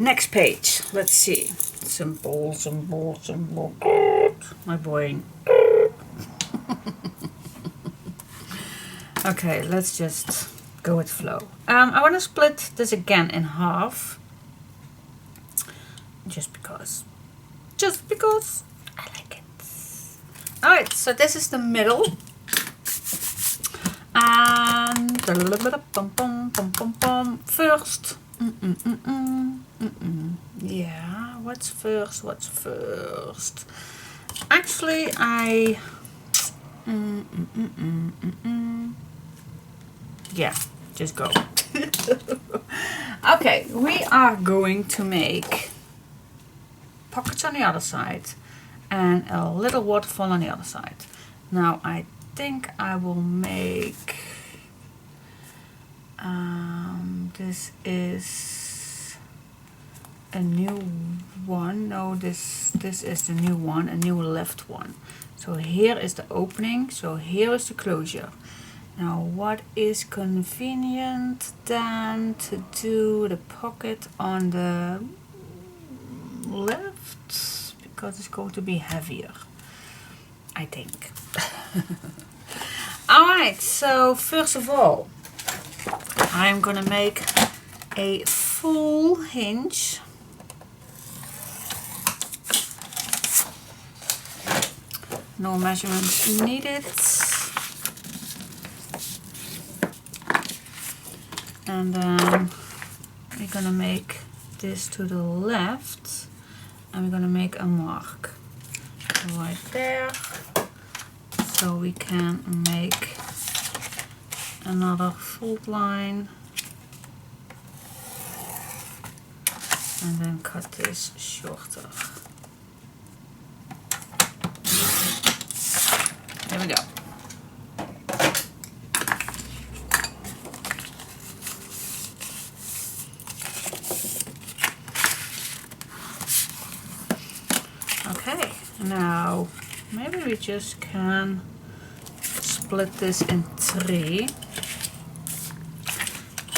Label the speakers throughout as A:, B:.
A: Next page. Let's see. Simple, simple, simple. God, my brain. Okay, let's just go with flow. I want to split this again in half. Just because. Just because I like it. Alright, so this is the middle. And first. Yeah, what's first? What's first? Actually, yeah, just go. Okay, we are going to make pockets on the other side and a little waterfall on the other side. Now I think I will make this is a new one. No, this is the new one, a new left one. So here is the opening, so here is the closure. Now what is convenient then to do the pocket on the left, because it's going to be heavier, I think. Alright, so first of all I'm gonna make a full hinge. No measurements needed. And then we're gonna make this to the left, and we're gonna make a mark right there, so we can make another fold line and then cut this shorter. There we go. Okay, now maybe we just can split this in 3.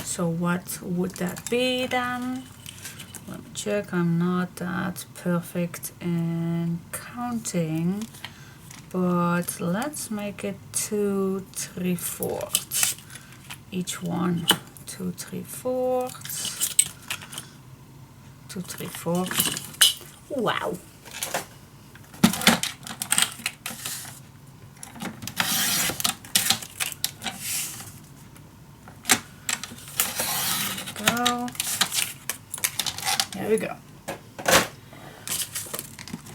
A: So what would that be then? Let me check, I'm not that perfect in counting, but let's make it 2 3/4. Each one 2 3/4. 2 3/4. Wow. There we go.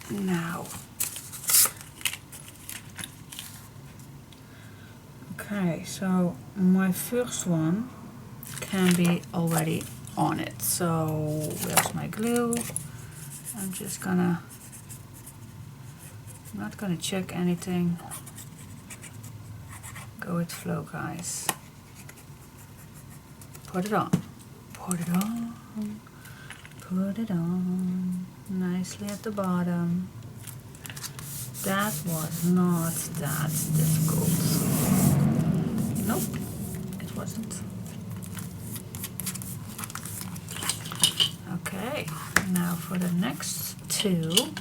A: Now, okay, so my first one can be already on it. So where's my glue? I'm just gonna, not gonna check anything. Go with flow, guys. Put it on. Put it on. Put it on nicely at the bottom. That was not that difficult. Nope, it wasn't. Okay, now for the next 2.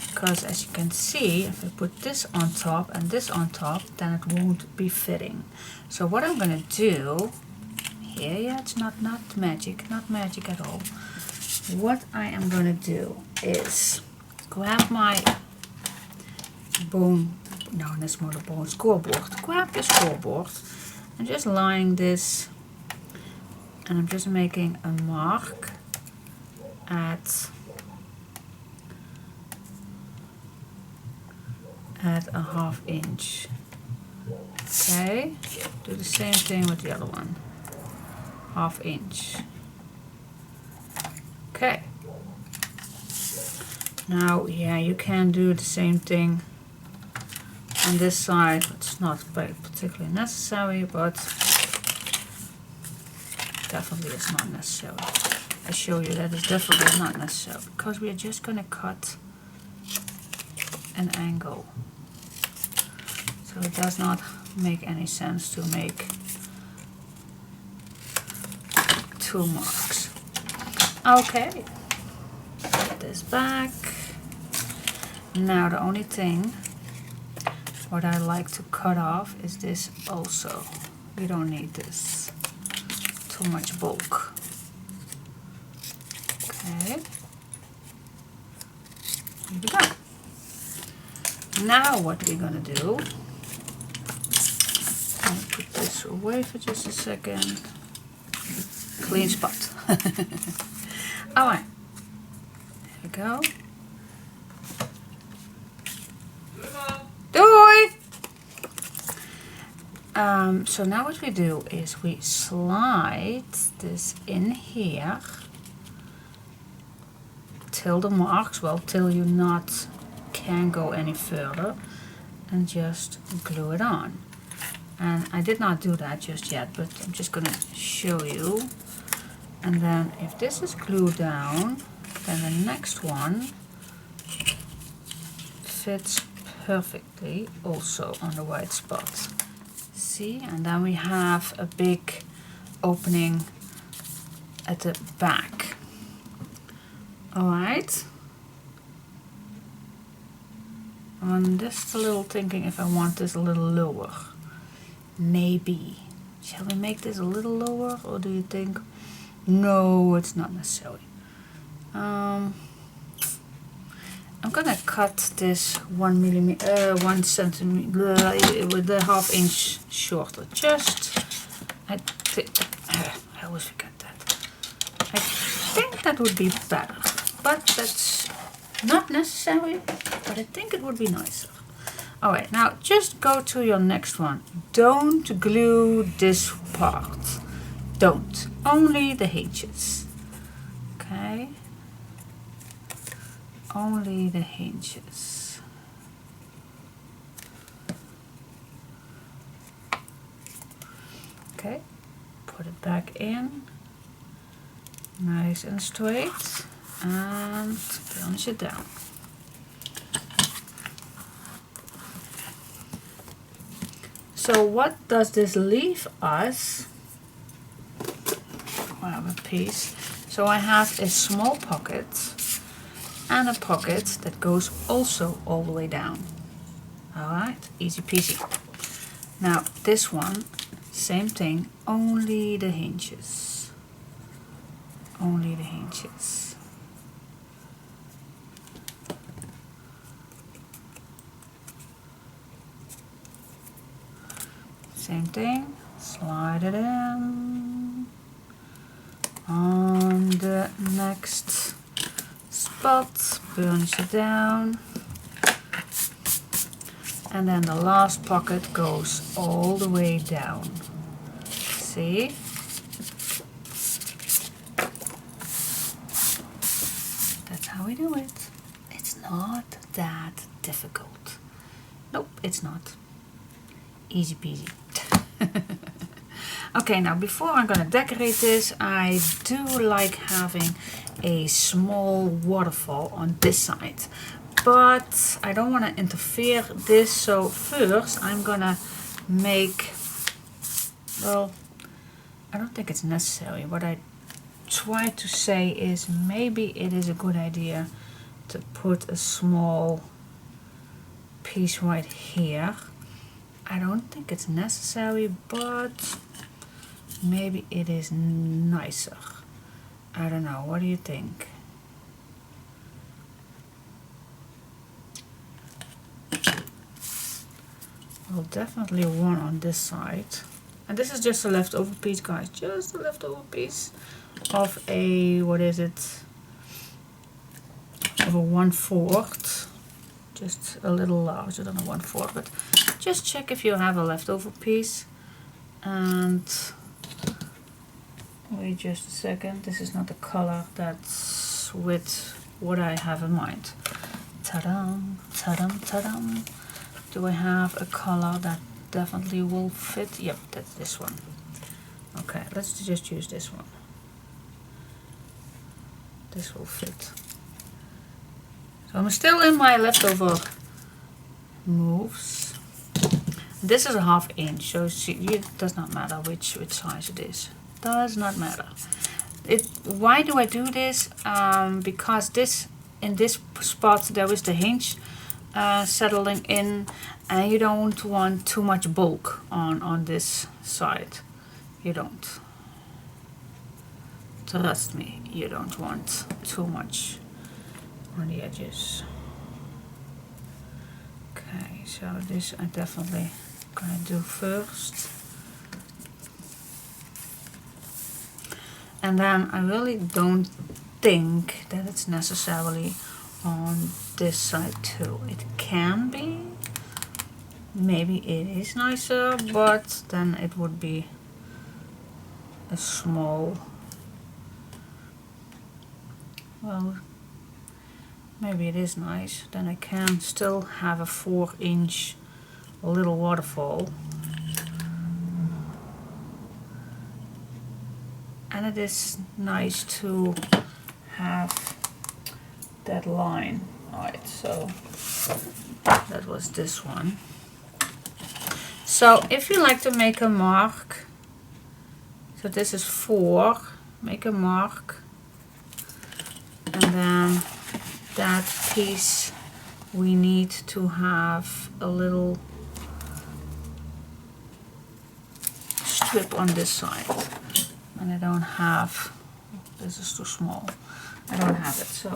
A: Because as you can see, if I put this on top and this on top, then it won't be fitting. So what I'm gonna do, yeah, it's not magic, not magic at all. What I am gonna do is grab my bone, no, that's not a bone, scoreboard. Grab your scoreboard and just line this, and I'm just making a mark at a 1/2 inch. Okay, do the same thing with the other one. 1/2 inch. Okay. Now, yeah, you can do the same thing on this side. It's not particularly necessary, but definitely it's not necessary. I show you that it's definitely not necessary, because we are just going to cut an angle. So it does not make any sense to make 2 marks. Okay, put this back. Now the only thing what I like to cut off is this also. We don't need this. Too much bulk. Okay. Here we go. Now what we're gonna do, I'll put this away for just a second. Clean spot. Alright. There we go. Doei! So now what we do is we slide this in here till the marks, well, till you not can go any further, and just glue it on. And I did not do that just yet, but I'm just gonna show you. And then if this is glued down, then the next one fits perfectly also on the white spot. See, and then we have a big opening at the back. Alright. I'm just a little thinking if I want this a little lower. Maybe. Shall we make this a little lower, or do you think? No, it's not necessary. I'm gonna cut this 1 centimeter with the 1/2 inch shorter. Just, I always forget that. I think that would be better, but that's not necessary. But I think it would be nicer. Alright, now just go to your next one. Don't glue this part. Don't. Only the hinges. Okay. Only the hinges. Okay. Put it back in. Nice and straight. And punch it down. So what does this leave us? I have a piece. So I have a small pocket and a pocket that goes also all the way down. Alright, easy peasy. Now this one, same thing, only the hinges. Only the hinges. Same thing, slide it in on the next spot, burnish it down, and then the last pocket goes all the way down. See? That's how we do it. It's not that difficult. Nope, it's not. Easy peasy. Okay, now before I'm gonna decorate this, I do like having a small waterfall on this side, but I don't want to interfere this, so first I'm gonna make, well, I don't think it's necessary. What I try to say is maybe it is a good idea to put a small piece right here. I don't think it's necessary, but maybe it is nicer. I don't know, what do you think? Well, definitely one on this side. And this is just a leftover piece, guys. Just a leftover piece of a, what is it? Of a 1/4. Just a little larger than a 1/4, but just check if you have a leftover piece. And wait just a second, this is not the color that's with what I have in mind. Ta-dam, ta-dam, ta-dam. Do I have a color that definitely will fit? Yep, that's this one. Okay, let's just use this one. This will fit. So I'm still in my leftover moves. This is a 1/2 inch, so see, it does not matter which size it is. Does not matter. why do I do this? Because in this spot there is the hinge settling in, and you don't want too much bulk on this side. You don't. Trust me, you don't want too much on the edges. Okay, so this I definitely gonna do first. And then I really don't think that it's necessarily on this side too. It can be. Maybe it is nicer, but then it would be a small, well, maybe it is nice. Then I can still have a 4-inch little waterfall. And it is nice to have that line. Alright, so that was this one. So if you like to make a mark, so this is 4, make a mark, and then that piece we need to have a little strip on this side. And I don't have, this is too small, I don't have it, so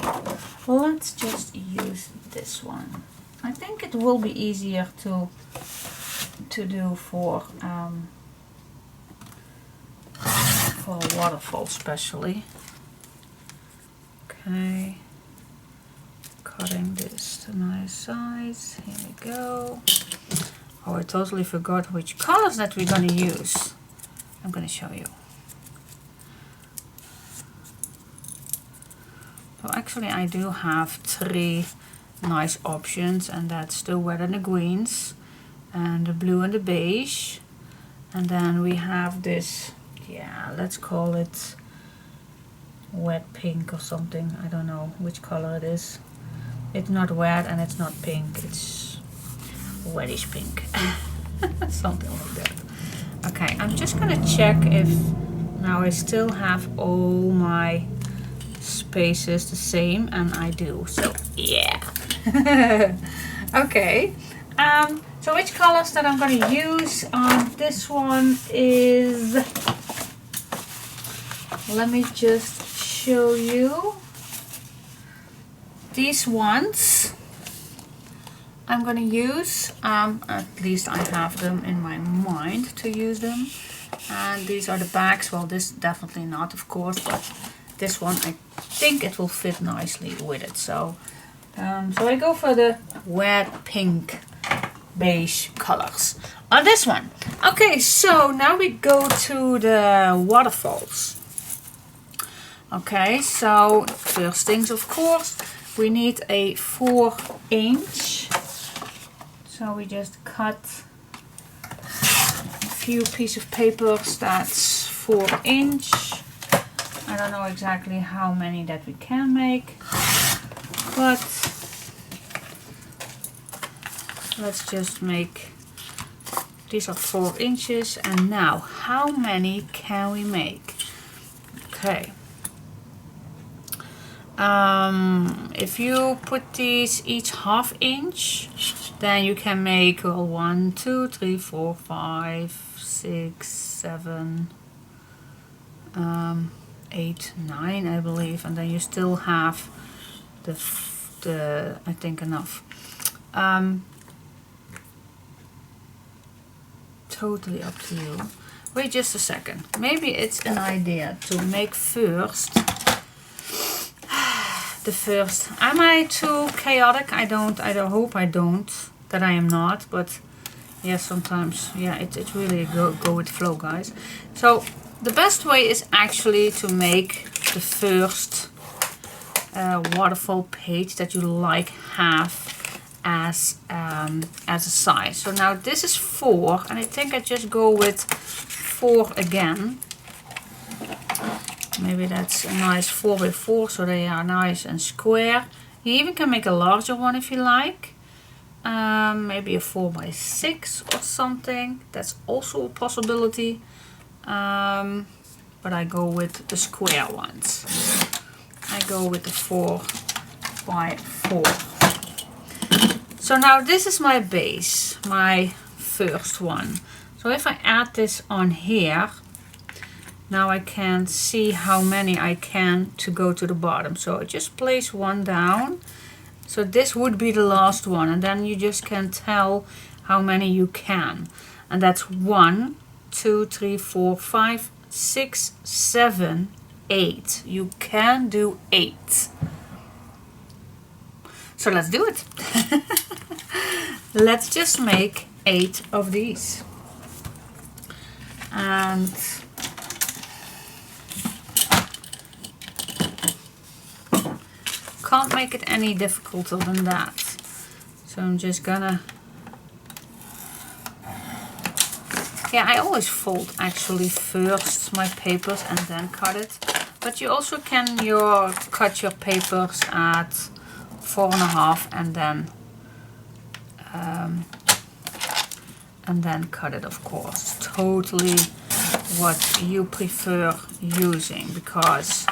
A: let's just use this one. I think it will be easier to do for a waterfall especially. Okay, cutting this to nice size, here we go. Oh, I totally forgot which colors that we're going to use. I'm going to show you. So actually I do have 3 nice options, and that's the red and the greens, and the blue and the beige, and then we have this, yeah, let's call it wet pink or something. I don't know which color it is. It's not wet and it's not pink, it's reddish pink. Something like that. Okay, I'm just gonna check if now I still have all my spaces the same, and I do, so yeah. Okay, so which colors that I'm going to use on this one is, let me just show you these ones. I'm going to use, at least I have them in my mind to use them, and these are the bags. Well, this definitely not, of course, but this one I think it will fit nicely with it. So so I go for the wet pink beige colors on this one. Okay, so now we go to the waterfalls. Okay, so first things, of course, we need a 4-inch. So we just cut a few pieces of papers that's 4-inch. I don't know exactly how many that we can make, but let's just make, these are 4 inches. And now, how many can we make? Okay. If you put these each 1/2 inch, then you can make, well, 1, 2, 3, 4, 5, 6, 7, 8, 9, I believe, and then you still have the I think enough. Totally up to you. Wait just a second. Maybe it's an idea to make first the first. Am I too chaotic? I don't hope I don't. That I am not, but yeah, sometimes, yeah, it really go with flow, guys. So the best way is actually to make the first waterfall page that you like have as a size. So now this is 4, and I think I just go with 4 again. Maybe that's a nice 4x4, so they are nice and square. You even can make a larger one if you like. Maybe a 4x6 or something. That's also a possibility. but I go with the square ones. I go with the 4 by 4. So now this is my base, my first one. So if I add this on here, now I can see how many I can to go to the bottom. So I just place one down. So this would be the last one, and then you just can tell how many you can. And that's 1, 2, 3, 4, 5, 6, 7, 8. You can do 8. So let's do it. Let's just make 8 of these. And can't make it any difficulter than that. So I'm just gonna, yeah, I always fold actually first my papers and then cut it. But you also can cut your papers at 4.5 and then cut it, of course. Totally what you prefer using, because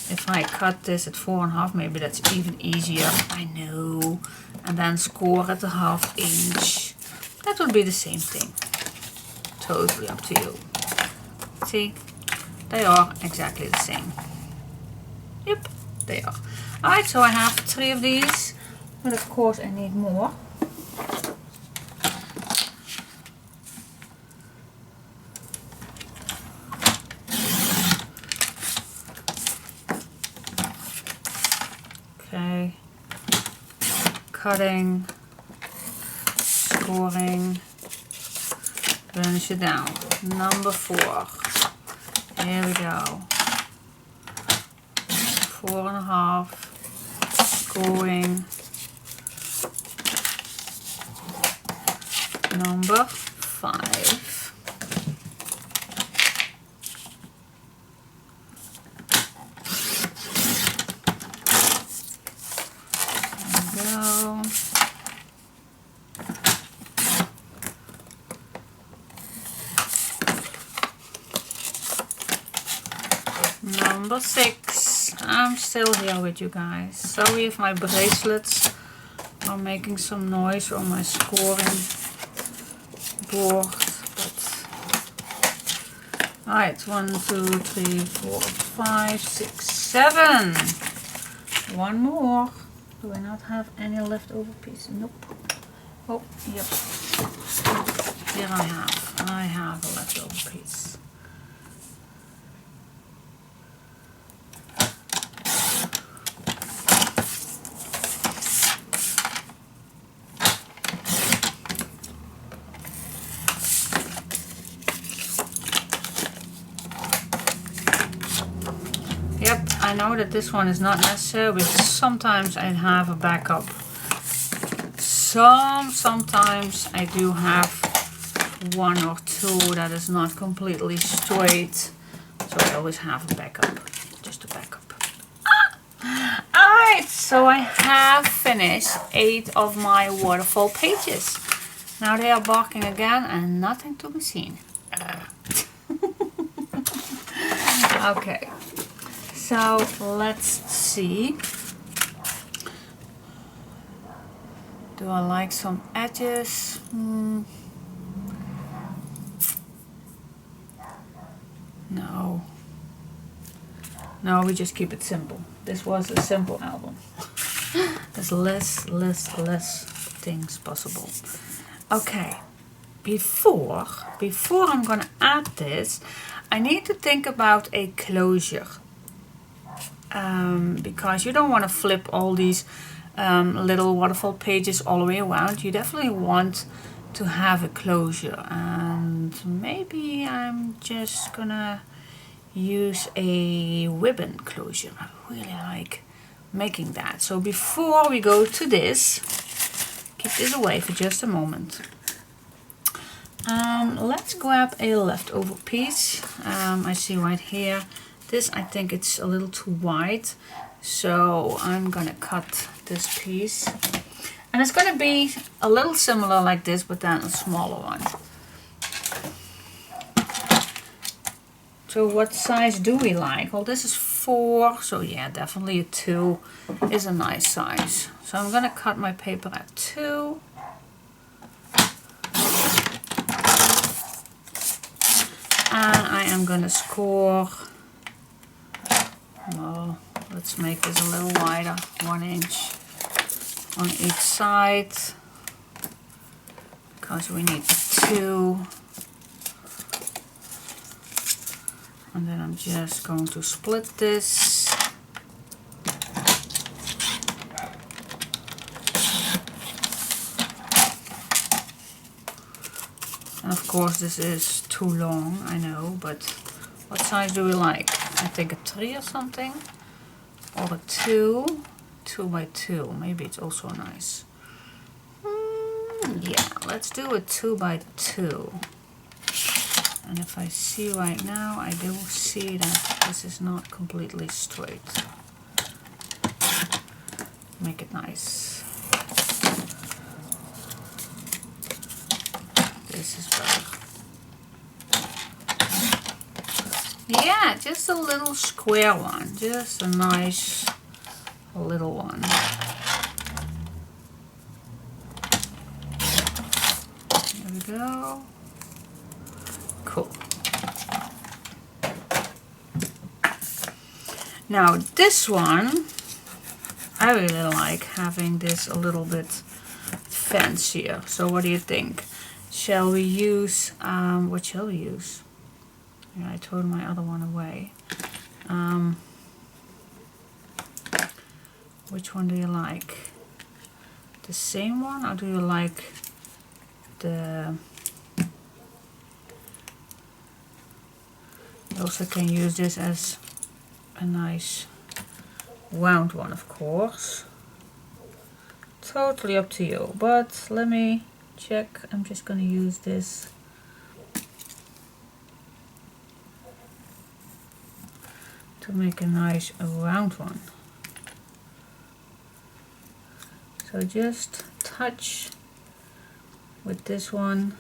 A: if I cut this at 4.5, maybe that's even easier. I know. And then score at the 1/2 inch. That would be the same thing. Totally up to you. See, they are exactly the same. Yep, they are. Alright, so I have 3 of these, but of course I need more. Okay, cutting, scoring, finish it down. Number 4. Here we go. 4.5, scoring. Number 5. Number 6. I'm still here with you guys. Sorry if my bracelets are making some noise on my scoring board, but alright, 1, 2, 3, 4, 5, 6, 7. One more. Do I not have any leftover pieces? Nope. Oh, yep. Here I have a leftover piece. Yep, I know that this one is not necessary, but sometimes I have a backup. Sometimes I do have 1 or 2 that is not completely straight, so I always have a backup, just a backup. Alright, so I have finished 8 of my waterfall pages. Now they are barking again and nothing to be seen. Okay. So let's see. Do I like some edges? No. No, we just keep it simple. This was a simple album. There's less things possible. Okay. Before I'm gonna add this, I need to think about a closure. Because you don't want to flip all these little waterfall pages all the way around. You definitely want to have a closure, and maybe I'm just gonna use a ribbon closure. I really like making that. So before we go to this, keep this away for just a moment. Let's grab a leftover piece. I see right here. This, I think it's a little too wide, so I'm gonna cut this piece. And it's gonna be a little similar like this, but then a smaller one. So what size do we like? Well, this is 4, so yeah, definitely a 2 is a nice size. So I'm gonna cut my paper at 2. And I am gonna score, well, let's make this a little wider, 1 inch on each side, because we need 2. And then I'm just going to split this. And of course this is too long, I know, but what size do we like? I think a 3 or something, or a 2, 2 by 2, maybe it's also nice. Yeah, let's do a 2 by 2. And if I see right now, I do see that this is not completely straight. Make it nice. This is better. Yeah, just a little square one. Just a nice little one. There we go. Cool. Now this one, I really like having this a little bit fancier. So what do you think? Shall we use, what shall we use? Yeah, I threw my other one away. Which one do you like? The same one, or do you like the... You also can use this as a nice wound one, of course. Totally up to you, but let me check. I'm just gonna use this to make a nice round one. So just touch with this one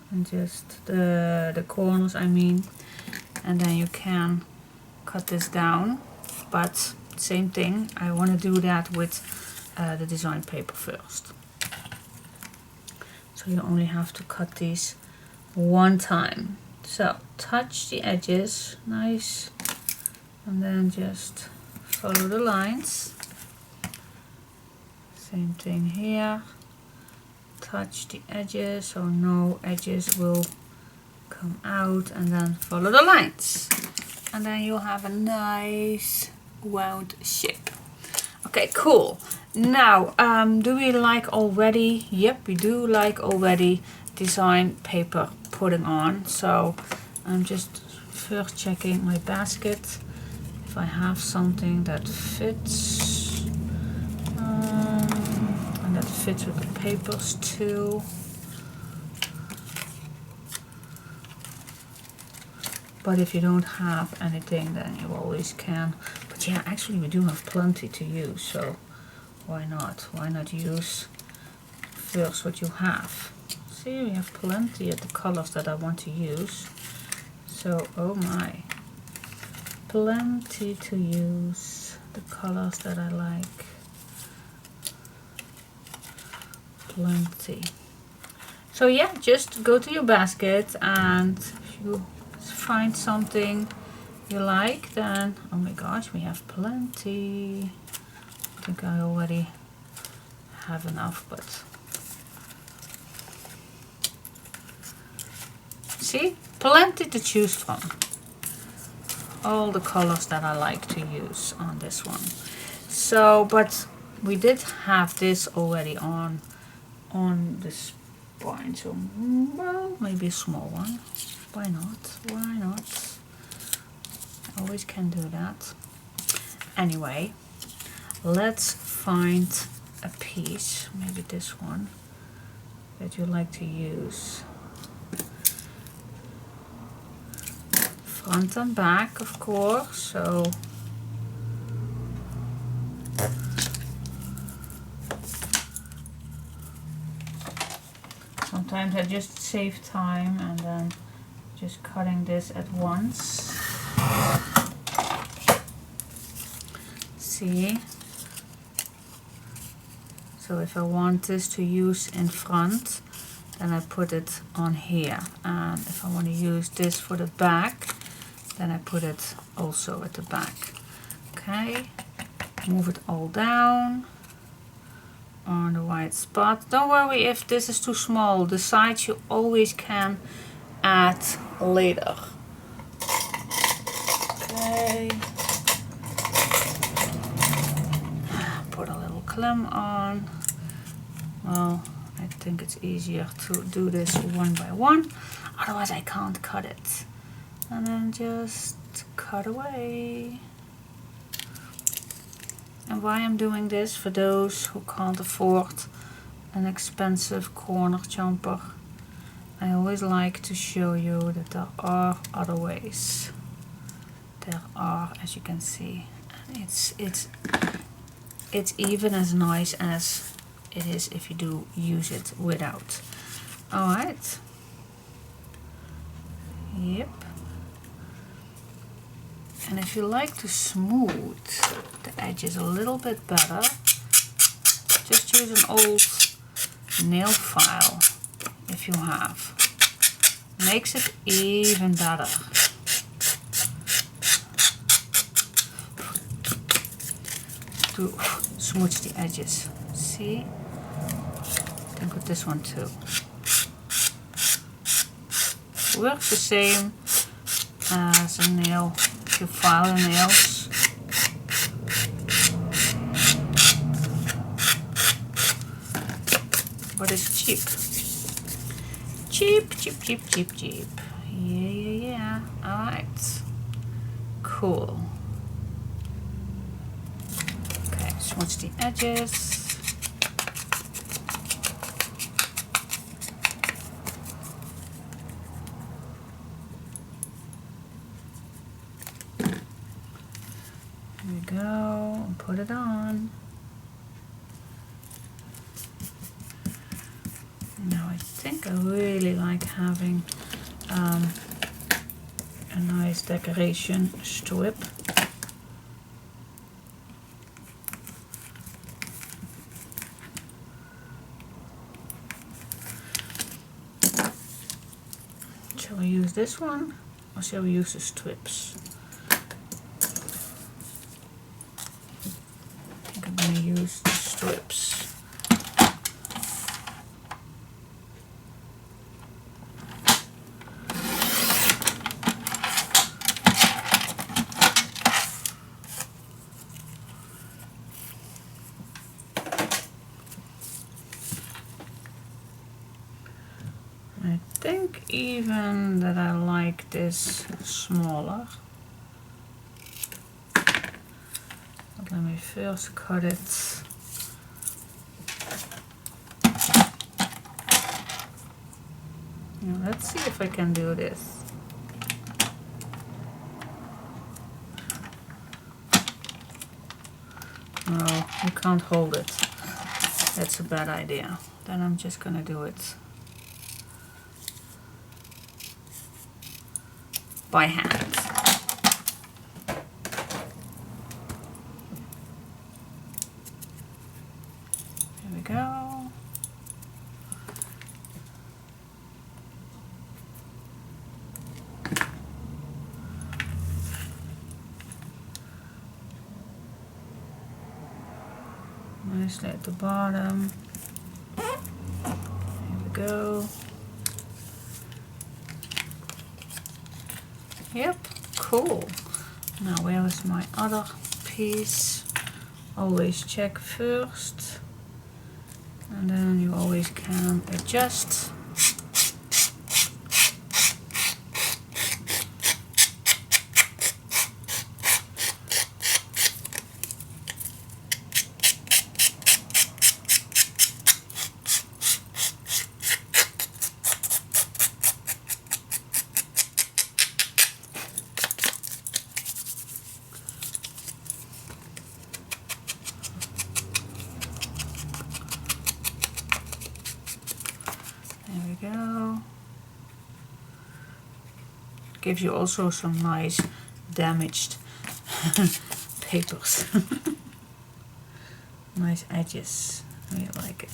A: and just the corners, I mean, and then you can cut this down, but same thing, I want to do that with the design paper first. So you only have to cut these one time. So touch the edges, nice, and then just follow the lines. Same thing here. Touch the edges so no edges will come out, and then follow the lines. And then you'll have a nice wound shape. Okay, cool. Now, do we like already? Yep, we do like already design paper putting on. So I'm just first checking my basket if I have something that fits. And that fits with the papers too. But if you don't have anything, then you always can. But yeah, actually we do have plenty to use, so why not? Why not use first what you have? See, we have plenty of the colors that I want to use. So, oh my. Plenty to use the colors that I like. Plenty. So yeah, just go to your basket, and if you find something you like, then oh my gosh, we have plenty. I think I already have enough, but see, plenty to choose from. All the colors that I like to use on this one. So, but we did have this already on this spine, so well, maybe a small one. Why not? Why not? I always can do that. Anyway, let's find a piece, maybe this one, that you like to use. Front and back, of course, so sometimes I just save time and then just cutting this at once. See? So if I want this to use in front, then I put it on here. And if I want to use this for the back, then I put it also at the back. Okay, move it all down on the white spot. Don't worry if this is too small. The sides you always can add later. Okay. Put a little clamp on. Well, I think it's easier to do this one by one. Otherwise I can't cut it. And then just cut away. And why I'm doing this, for those who can't afford an expensive corner jumper, I always like to show you that there are other ways. There are, as you can see. And it's even as nice as it is if you do use it without. Alright. Yep. And if you like to smooth the edges a little bit better, just use an old nail file if you have. Makes it even better. To smooth the edges. See? I think with this one too. Works the same as a nail. You file the nails. But it's cheap. Cheap, cheap, cheap, cheap, cheap. Yeah. Alright. Cool. Okay, smooth the edges. There we go, and put it on. Now I think I really like having a nice decoration strip. Shall we use this one or shall we use the strips? I think I'm going to use the strips. I think even that I like this smaller. But let me first cut it. Now let's see if I can do this. No, you can't hold it. That's a bad idea. Then I'm just gonna do it by hand. There we go. Nicely at the bottom. There we go. Yep, cool. Now where is my other piece? Always check first. And then you always can adjust. There we go. gives you also some nice damaged papers. Nice edges. I like it.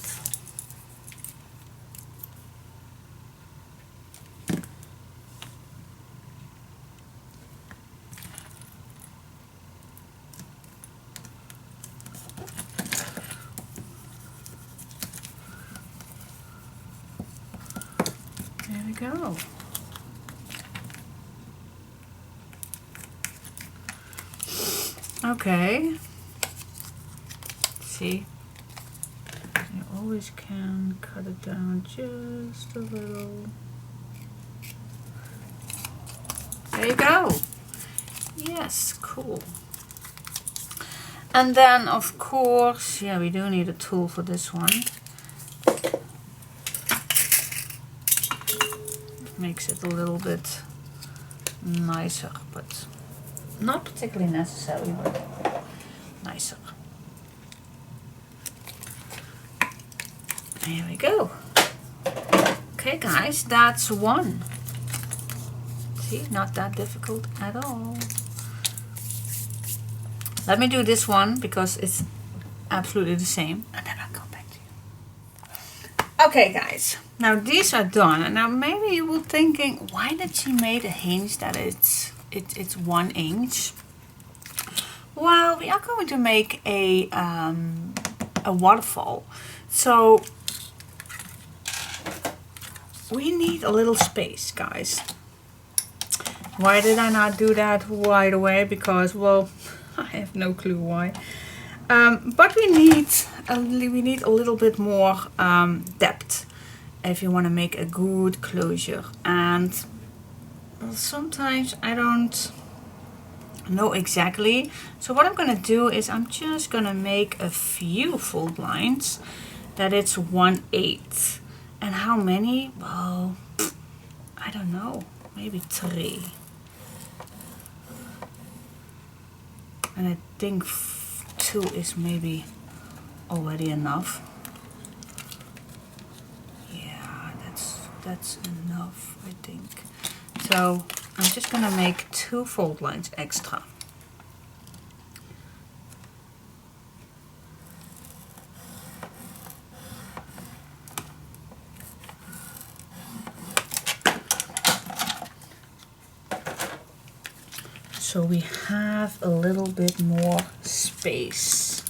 A: There we go. Okay. See, you always can cut it down just a little. There you go. Yes, cool. And then of course, yeah, we do need a tool for this one. Makes it a little bit nicer, but not particularly necessary, but nicer. Here we go. Okay guys, that's one. See, not that difficult at all. Let me do this one because it's absolutely the same, and then I'll come back to you. Okay guys, now these are done, and now maybe you will thinking, why did she make a hinge that it's 1 inch? Well, we are going to make a waterfall, so we need a little space, guys. Why did I not do that right away? Because, well, I have no clue why. But we need a little bit more depth if you want to make a good closure. And well, sometimes I don't know exactly. So what I'm going to do is I'm just going to make a few fold lines that it's 1/8. And how many? Well, I don't know. Maybe 3. And I think 2 is maybe already enough. Yeah, that's enough, I think. So I'm just gonna make 2 fold lines extra. So we have a little bit more space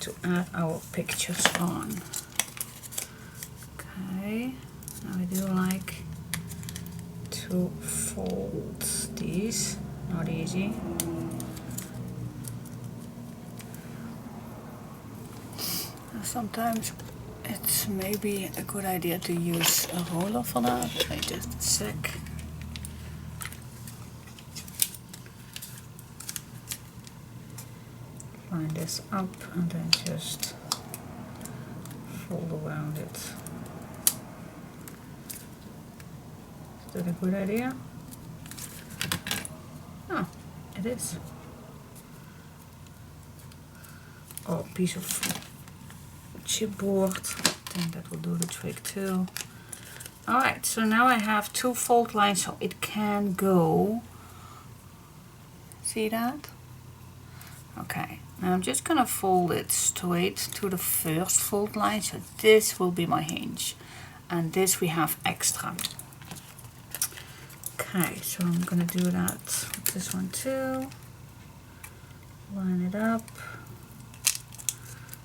A: to add our pictures on. Okay, now we do like to fold these, not easy. Sometimes it's maybe a good idea to use a roller for that. Wait just a sec. Line this up and then just fold around it. Is that a good idea? Oh, it is. Oh, a piece of chipboard. I think that will do the trick too. Alright, so now I have 2 fold lines so it can go. See that? Okay, now I'm just gonna fold it straight to the first fold line, so this will be my hinge, and this we have extra. Okay, so I'm gonna do that with this one too. Line it up,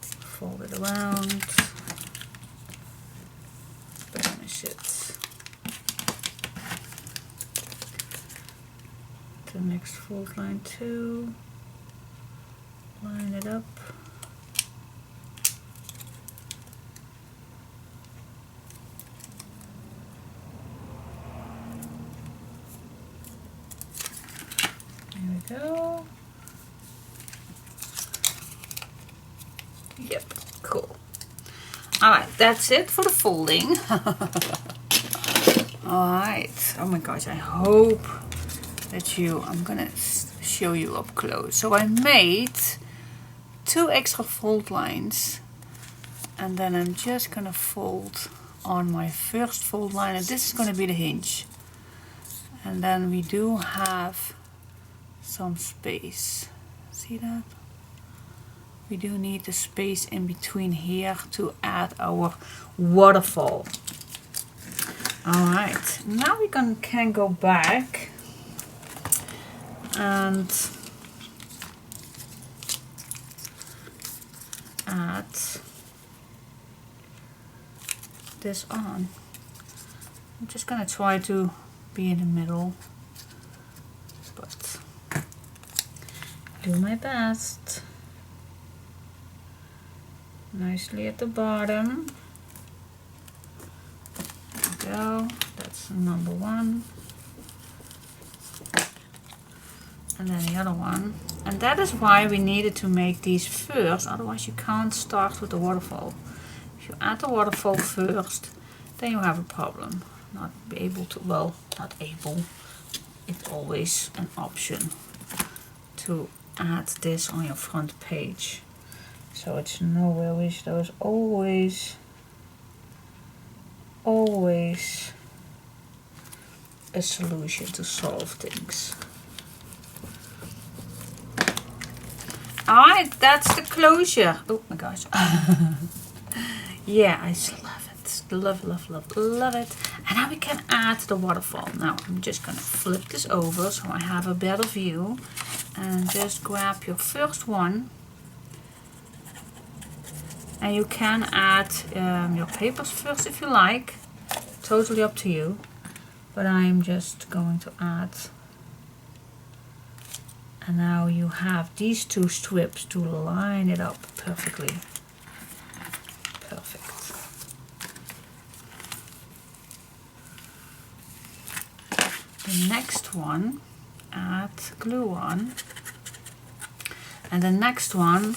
A: fold it around, burnish it. The next fold line too. Line it up. There we go. Yep, cool. Alright, that's it for the folding. Alright, oh my gosh, I hope that I'm gonna show you up close. So I made 2 extra fold lines, and then I'm just gonna fold on my first fold line, and this is gonna be the hinge. And then we do have some space. See that? We do need the space in between here to add our waterfall. Alright, now we can go back and add this on. I'm just gonna try to be in the middle, but do my best. Nicely at the bottom. There we go. That's number one. And then the other one. And that is why we needed to make these first, otherwise you can't start with the waterfall. If you add the waterfall first, then you have a problem. Not be able to, well, not able. It's always an option to add this on your front page. So it's no worries, there's always a solution to solve things. Alright, that's the closure. Oh my gosh. Yeah, I just love it. Love, love, love, love it. And now we can add the waterfall. Now I'm just gonna flip this over so I have a better view. And just grab your first one. And you can add your papers first if you like. Totally up to you. But I'm just going to add. And now you have these two strips to line it up perfectly. Perfect. The next one, add glue on. And the next one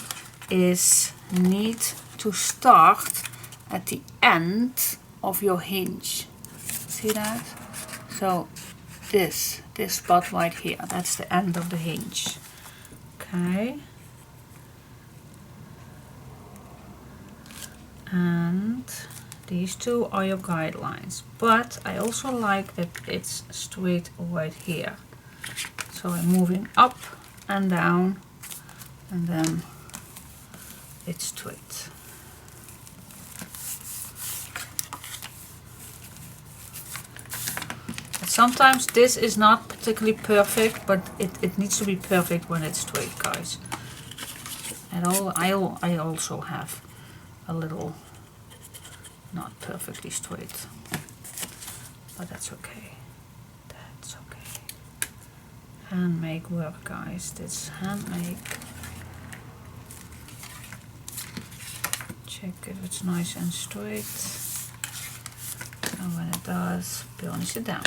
A: is need to start at the end of your hinge. See that? So this spot right here, that's the end of the hinge. Okay. And these two are your guidelines. But I also like that it's straight right here. So I'm moving up and down and then it's straight. Sometimes this is not particularly perfect, but it needs to be perfect when it's straight, guys. And I also have a little not perfectly straight, but that's okay. That's okay. Handmade work, guys. This handmade. Check if it's nice and straight. And when it does, burnish it down.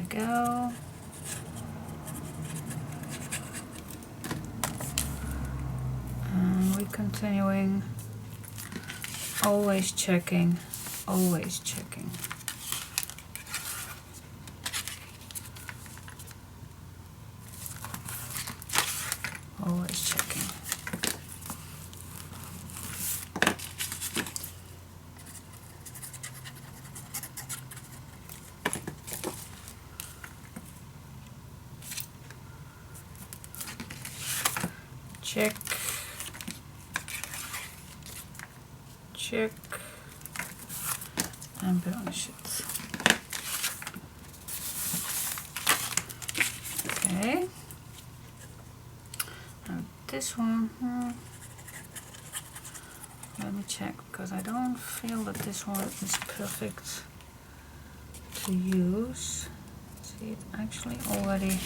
A: Go. And we're continuing, always checking, always checking. Always checking. Check, check, and burnish it. Okay. Now this one, let me check because I don't feel that this one is perfect to use. See, it actually already.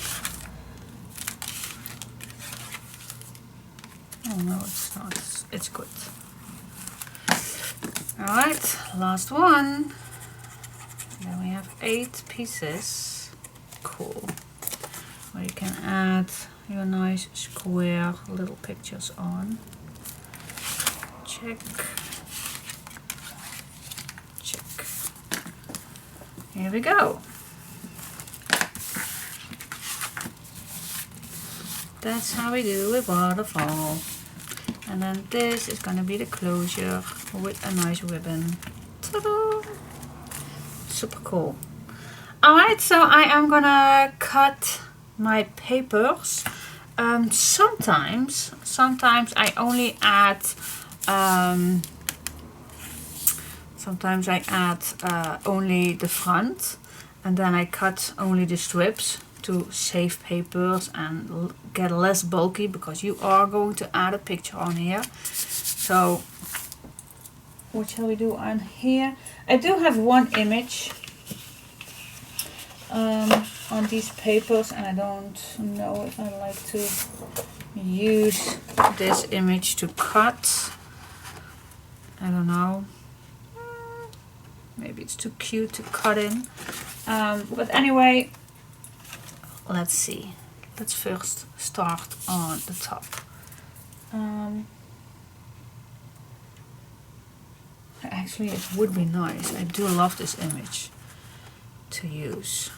A: Oh no, it's not. It's good. Alright, last one. Then we have 8 pieces. Cool. Where you can add your nice square little pictures on. check. Check. Here we go. That's how we do a waterfall. And then this is going to be the closure with a nice ribbon. Ta-da! Super cool. Alright, so I am going to cut my papers. Sometimes I only add only the front, and then I cut only the strips to save papers and get less bulky, because you are going to add a picture on here. So what shall we do on here? I do have one image on these papers, and I don't know if I like to use this image to cut. I don't know, maybe it's too cute to cut in, but anyway, let's see. Let's first start on the top. Actually, it would be nice. I do love this image to use.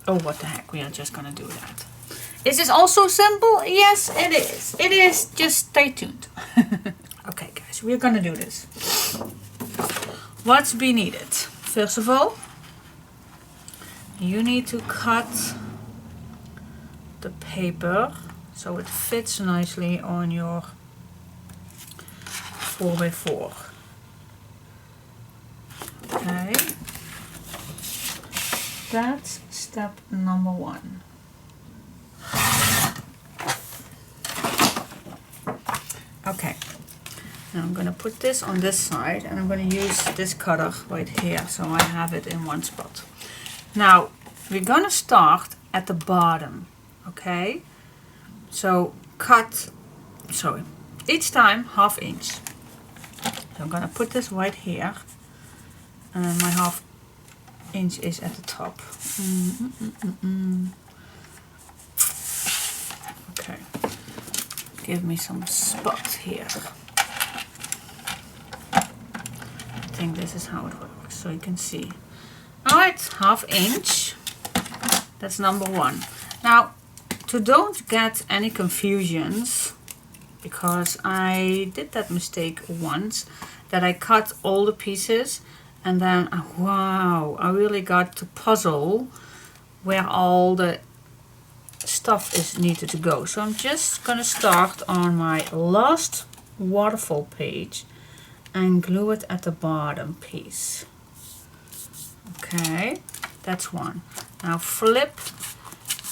A: Oh, what the heck, we are just gonna do that. Is this also simple? Yes, it is. It is, just stay tuned. Okay guys, we're gonna do this. What's be needed? First of all, you need to cut the paper so it fits nicely on your 4x4. Okay, that's step number one. Okay, now I'm going to put this on this side, and I'm going to use this cutter right here so I have it in one spot. Now we're going to start at the bottom. Okay, so cut, sorry, each time 1/2 inch. So I'm going to put this right here, and my 1/2 inch is at the top. Okay, give me some spots here. I think this is how it works, so you can see. Alright, 1/2 inch. That's number one. Now, to don't get any confusions, because I did that mistake once, that I cut all the pieces, and then, wow, I really got to puzzle where all the stuff is needed to go. So I'm just gonna start on my last waterfall page and glue it at the bottom piece. Okay, that's one. Now flip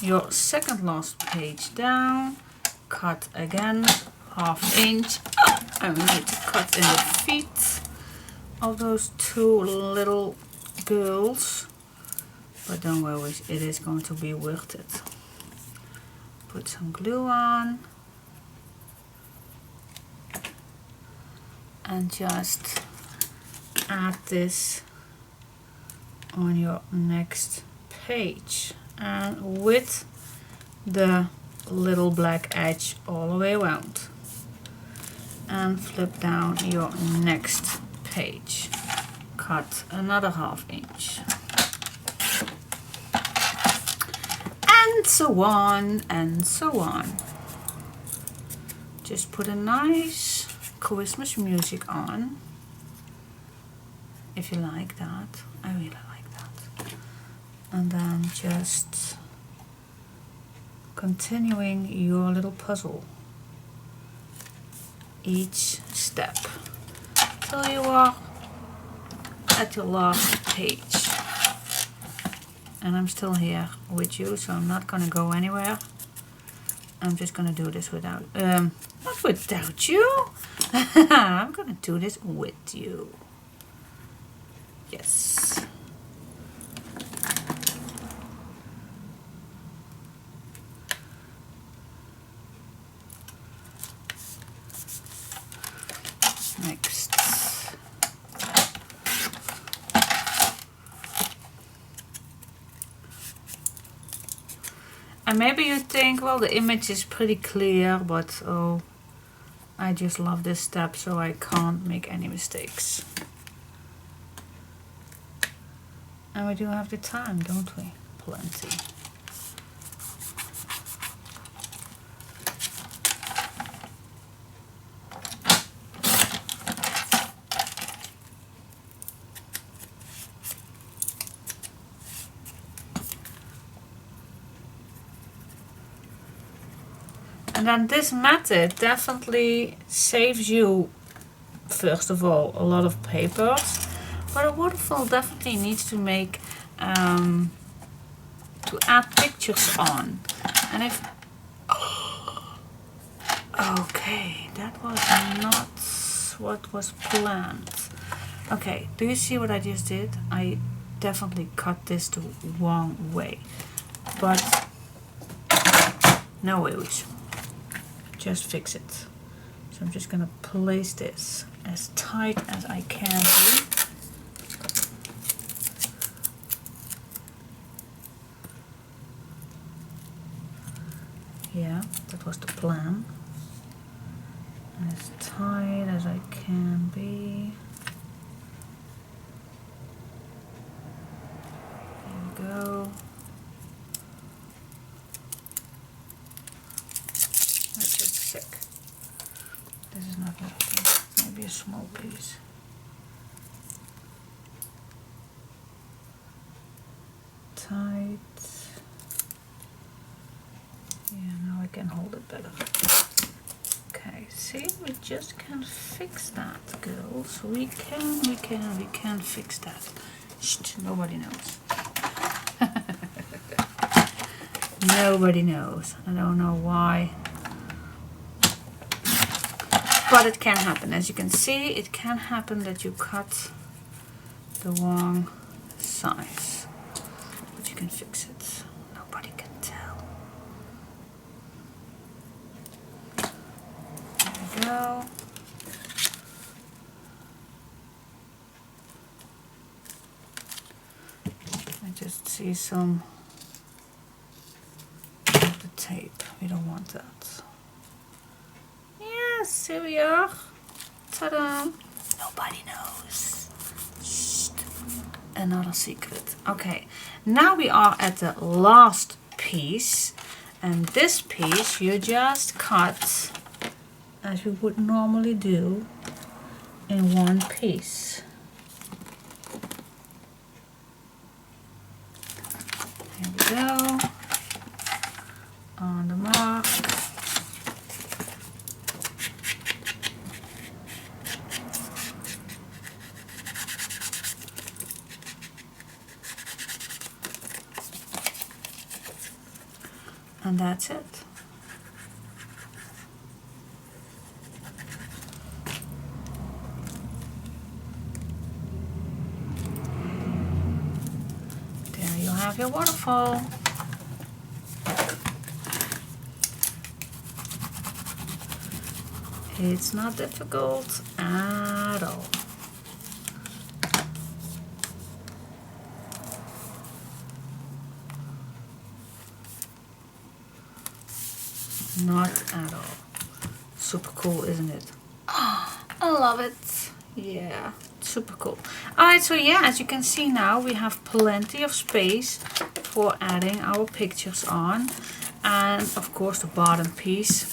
A: your second last page down, cut again 1/2 inch. I need to cut in the feet of those two little girls, but don't worry, it is going to be worth it. Put some glue on and just add this on your next page, and with the little black edge all the way around, and flip down your next page, cut another 1/2 inch, and so on and so on. Just put a nice Christmas music on, if you like that. I really like that. And then just continuing your little puzzle each step till you are at your last page. And I'm still here with you, so I'm not gonna go anywhere. I'm just gonna do this without, not without you. I'm gonna do this with you. Yes. Next. And maybe you think, well, the image is pretty clear, but oh, I just love this step, so I can't make any mistakes. And we do have the time, don't we? Plenty. And then this method definitely saves you, first of all, a lot of papers, but a waterfall definitely needs to make to add pictures on. And if okay, that was not what was planned. Okay, do you see what I just did? I definitely cut this the wrong way, but no worries. Just fix it. So I'm just gonna place this as tight as I can do. Yeah, that was the plan. As tight as I can be. There we go. That's just sick. This is not working. Maybe a small piece. Tight. Yeah, now I can hold it better. Okay, see, we just can fix that, girls. We can fix that. Shh, nobody knows. Nobody knows. I don't know why. But it can happen. As you can see, it can happen that you cut the wrong size. But you can fix it. Nobody can tell. There we go. I just see some of the tape. We don't want that. Yes, here we are. Ta-da! Nobody knows. Shh. Another secret. Okay, now we are at the last piece, and this piece you just cut as we would normally do in one piece. Here we go. On the mark. And that's it. There you have your waterfall. It's not difficult at all. Not at all. Super cool, isn't it? Oh, I love it. Yeah, super cool. Alright, so yeah, as you can see now, we have plenty of space for adding our pictures on. And of course the bottom piece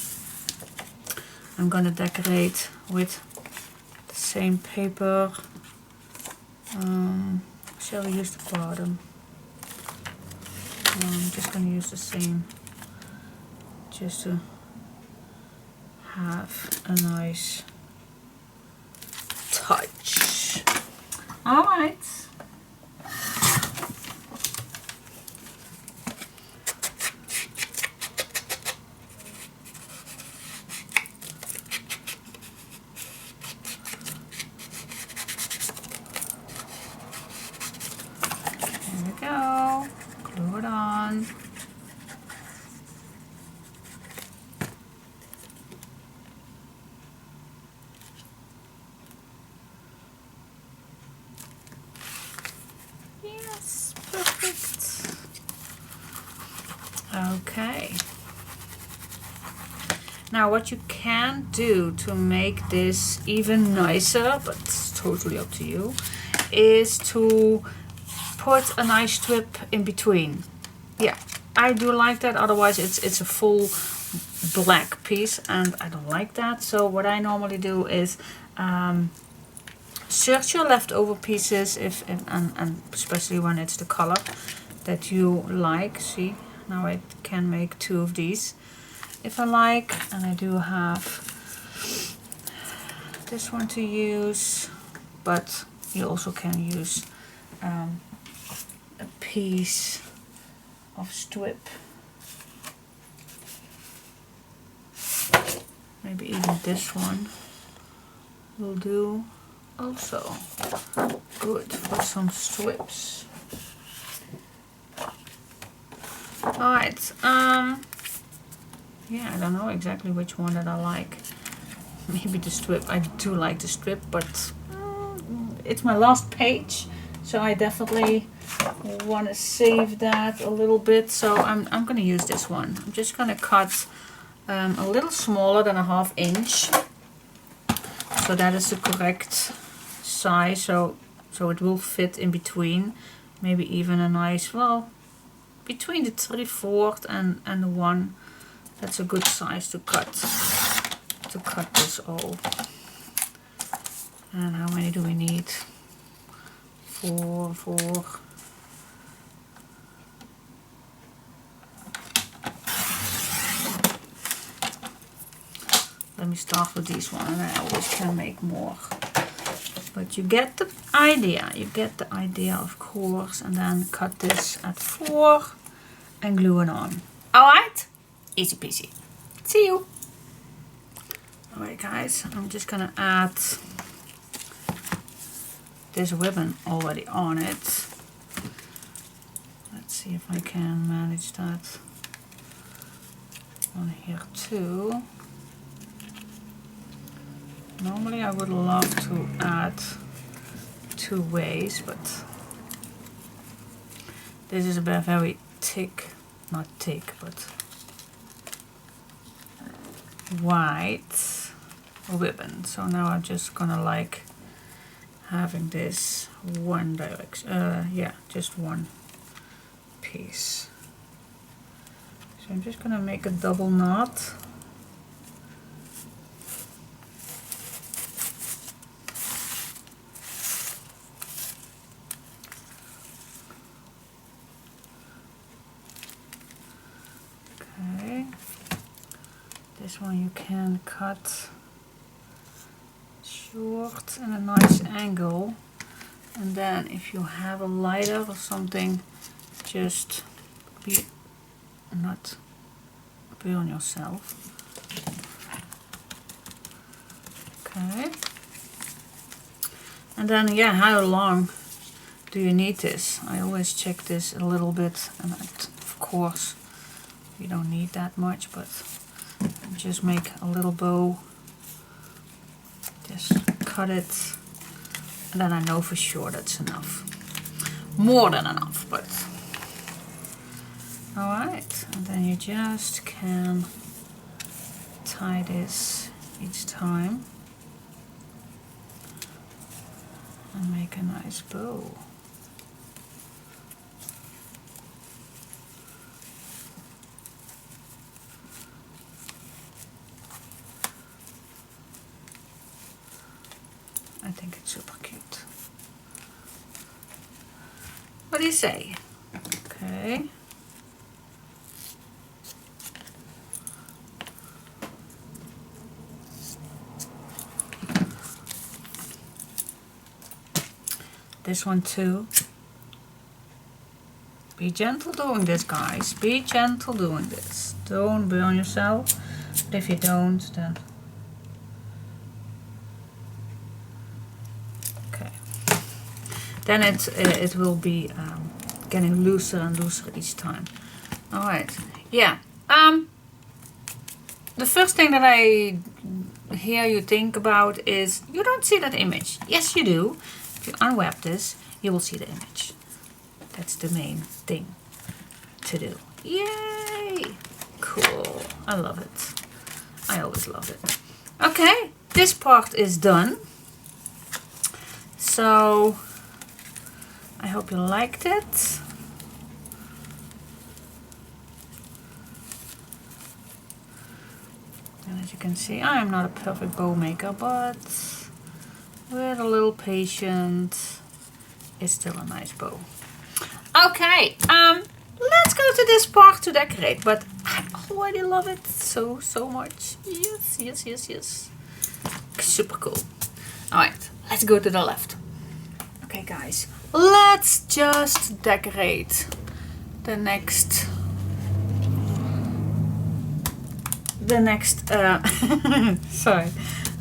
A: I'm gonna decorate with the same paper. Shall we use the bottom? No, I'm just gonna use the same, just to have a nice touch. All right. There we go. Glue it on. Yes, perfect. Okay. Now what you can do to make this even nicer, but it's totally up to you, is to put a nice strip in between. Yeah, I do like that, otherwise it's a full black piece and I don't like that. So what I normally do is search your leftover pieces and especially when it's the color that you like. See, now I can make 2 of these if I like, and I do have this one to use, but you also can use a piece of strip, maybe even this one will do also. Good for some strips. Alright, yeah, I don't know exactly which one that I like. Maybe the strip. I do like the strip, but it's my last page, so I definitely want to save that a little bit. So I'm going to use this one. I'm just going to cut a little smaller than a 1/2 inch. So that is the correct size. So it will fit in between. Maybe even a nice, well, between the 3/4 and the 1. That's a good size to cut this all. And how many do we need? 4. Let me start with this one, and I always can make more. But you get the idea. You get the idea, of course. And then cut this at 4 and glue it on. Alright? Easy peasy. See you. Alright guys, I'm just gonna add this ribbon already on it. Let's see if I can manage that on here too. Normally I would love to add 2 ways, but this is a very thick, not thick, but white ribbon. So now I'm just gonna like having this one direction, yeah, just one piece. So I'm just gonna make a double knot. Okay, this one you can cut short and a nice angle, and then if you have a lighter or something, just not be on yourself. Okay, and then yeah, how long do you need this? I always check this a little bit, and of course you don't need that much, but just make a little bow. Just cut it, and then I know for sure that's enough. More than enough, but alright. And then you just can tie this each time and make a nice bow. I think it's super cute. What do you say? Okay. This one too. Be gentle doing this, guys. Be gentle doing this. Don't burn yourself. But if you don't, then then it will be getting looser and looser each time. All right, yeah. The first thing that I hear you think about is you don't see that image. Yes, you do. If you unwrap this, you will see the image. That's the main thing to do. Yay! Cool. I love it. I always love it. Okay, this part is done. So I hope you liked it. And as you can see, I am not a perfect bow maker, but with a little patience, it's still a nice bow. Okay, let's go to this part to decorate, but I already love it so much. Yes, yes, yes, yes. Super cool. Alright, let's go to the left. Okay guys, let's just decorate the next sorry,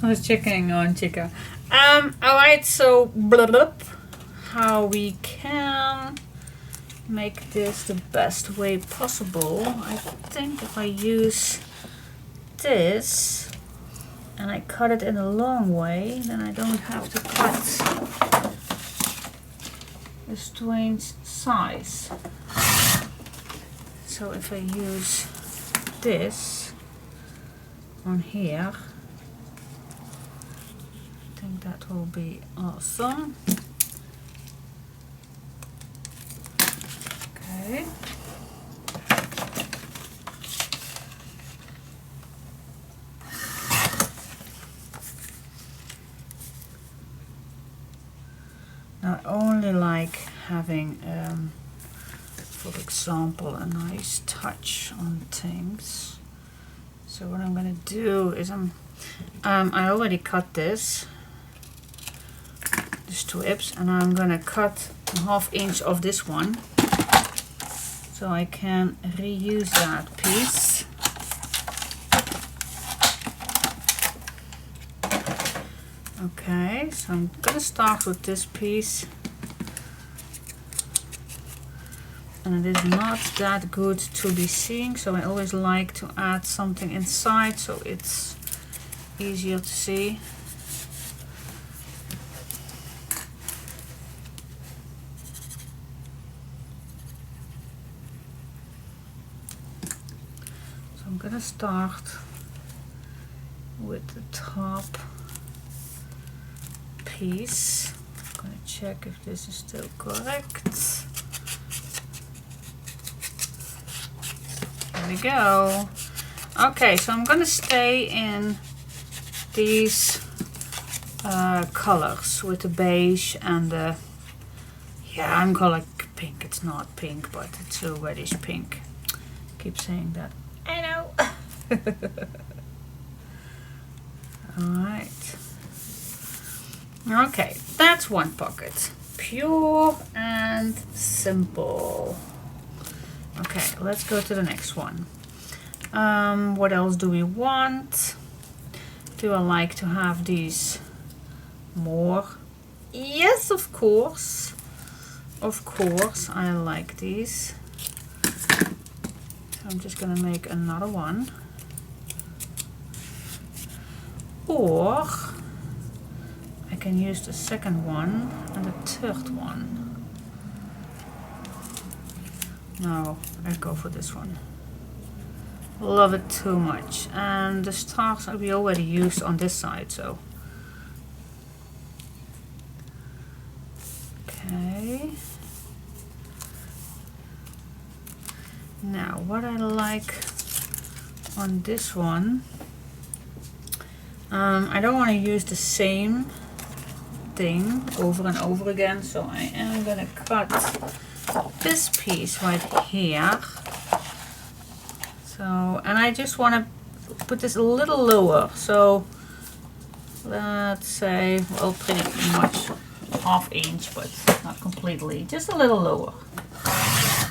A: I was checking on Chica. Alright, so blah, blah, how we can make this the best way possible. I think if I use this and I cut it in a long way, then I don't have to cut a strange size. So if I use this on here, I think that will be awesome. Okay. Now I only like having, for example, a nice touch on things. So what I'm gonna do is I already cut this, the strips, and I'm gonna cut a 1/2 inch of this one, so I can reuse that piece. Okay, so I'm gonna start with this piece, and it is not that good to be seeing, so I always like to add something inside so it's easier to see. So I'm gonna start with the top piece. I'm gonna check if this is still correct. There we go. Okay, so I'm gonna stay in these colors with the beige and the, yeah, I'm calling it pink. It's not pink, but it's a reddish pink. Keep saying that. I know. Alright. Okay, that's one pocket. Pure and simple. Okay, let's go to the next one. What else do we want? Do I like to have these more? Yes, of course. Of course, I like these. So I'm just gonna make another one. Or I can use the second one and the third one. No, I'll go for this one. Love it too much. And the stars we already used on this side, so. Okay. Now, what I like on this one, I don't want to use the same thing over and over again, so I am gonna cut this piece right here. So, and I just want to put this a little lower, so let's say, well, pretty much 1/2 inch, but not completely, just a little lower.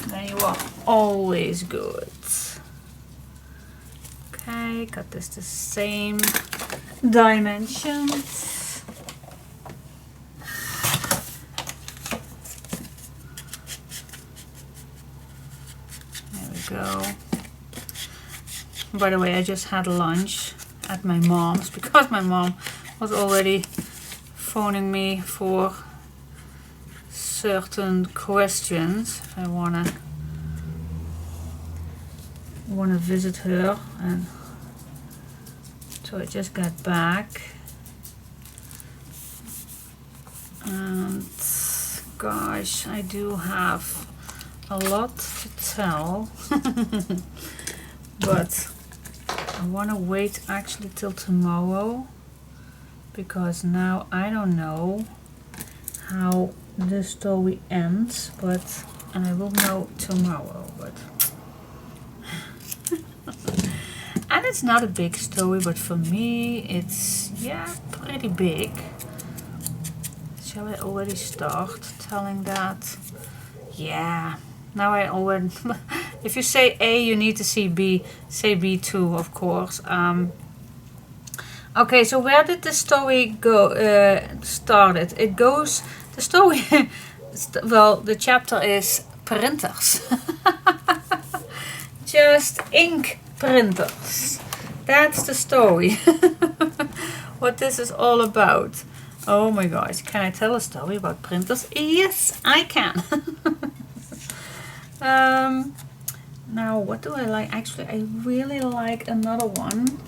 A: Then you are always good. Okay, cut this the same dimensions. There we go. By the way, I just had lunch at my mom's because my mom was already phoning me for certain questions. If I wanna visit her and So I just got back, and gosh, I do have a lot to tell, but I want to wait actually till tomorrow, because now I don't know how the story ends, but and I will know tomorrow. But and it's not a big story, but for me it's, yeah, pretty big. Shall I already start telling that? Yeah, now I already if you say A, you need to see B. Say B too, of course. Okay, so where did the story go? Started. It goes. The story. Well, the chapter is printers. Just ink printers. That's the story. What this is all about. Oh my gosh! Can I tell a story about printers? Yes, I can. Now, what do I like? Actually, I really like another one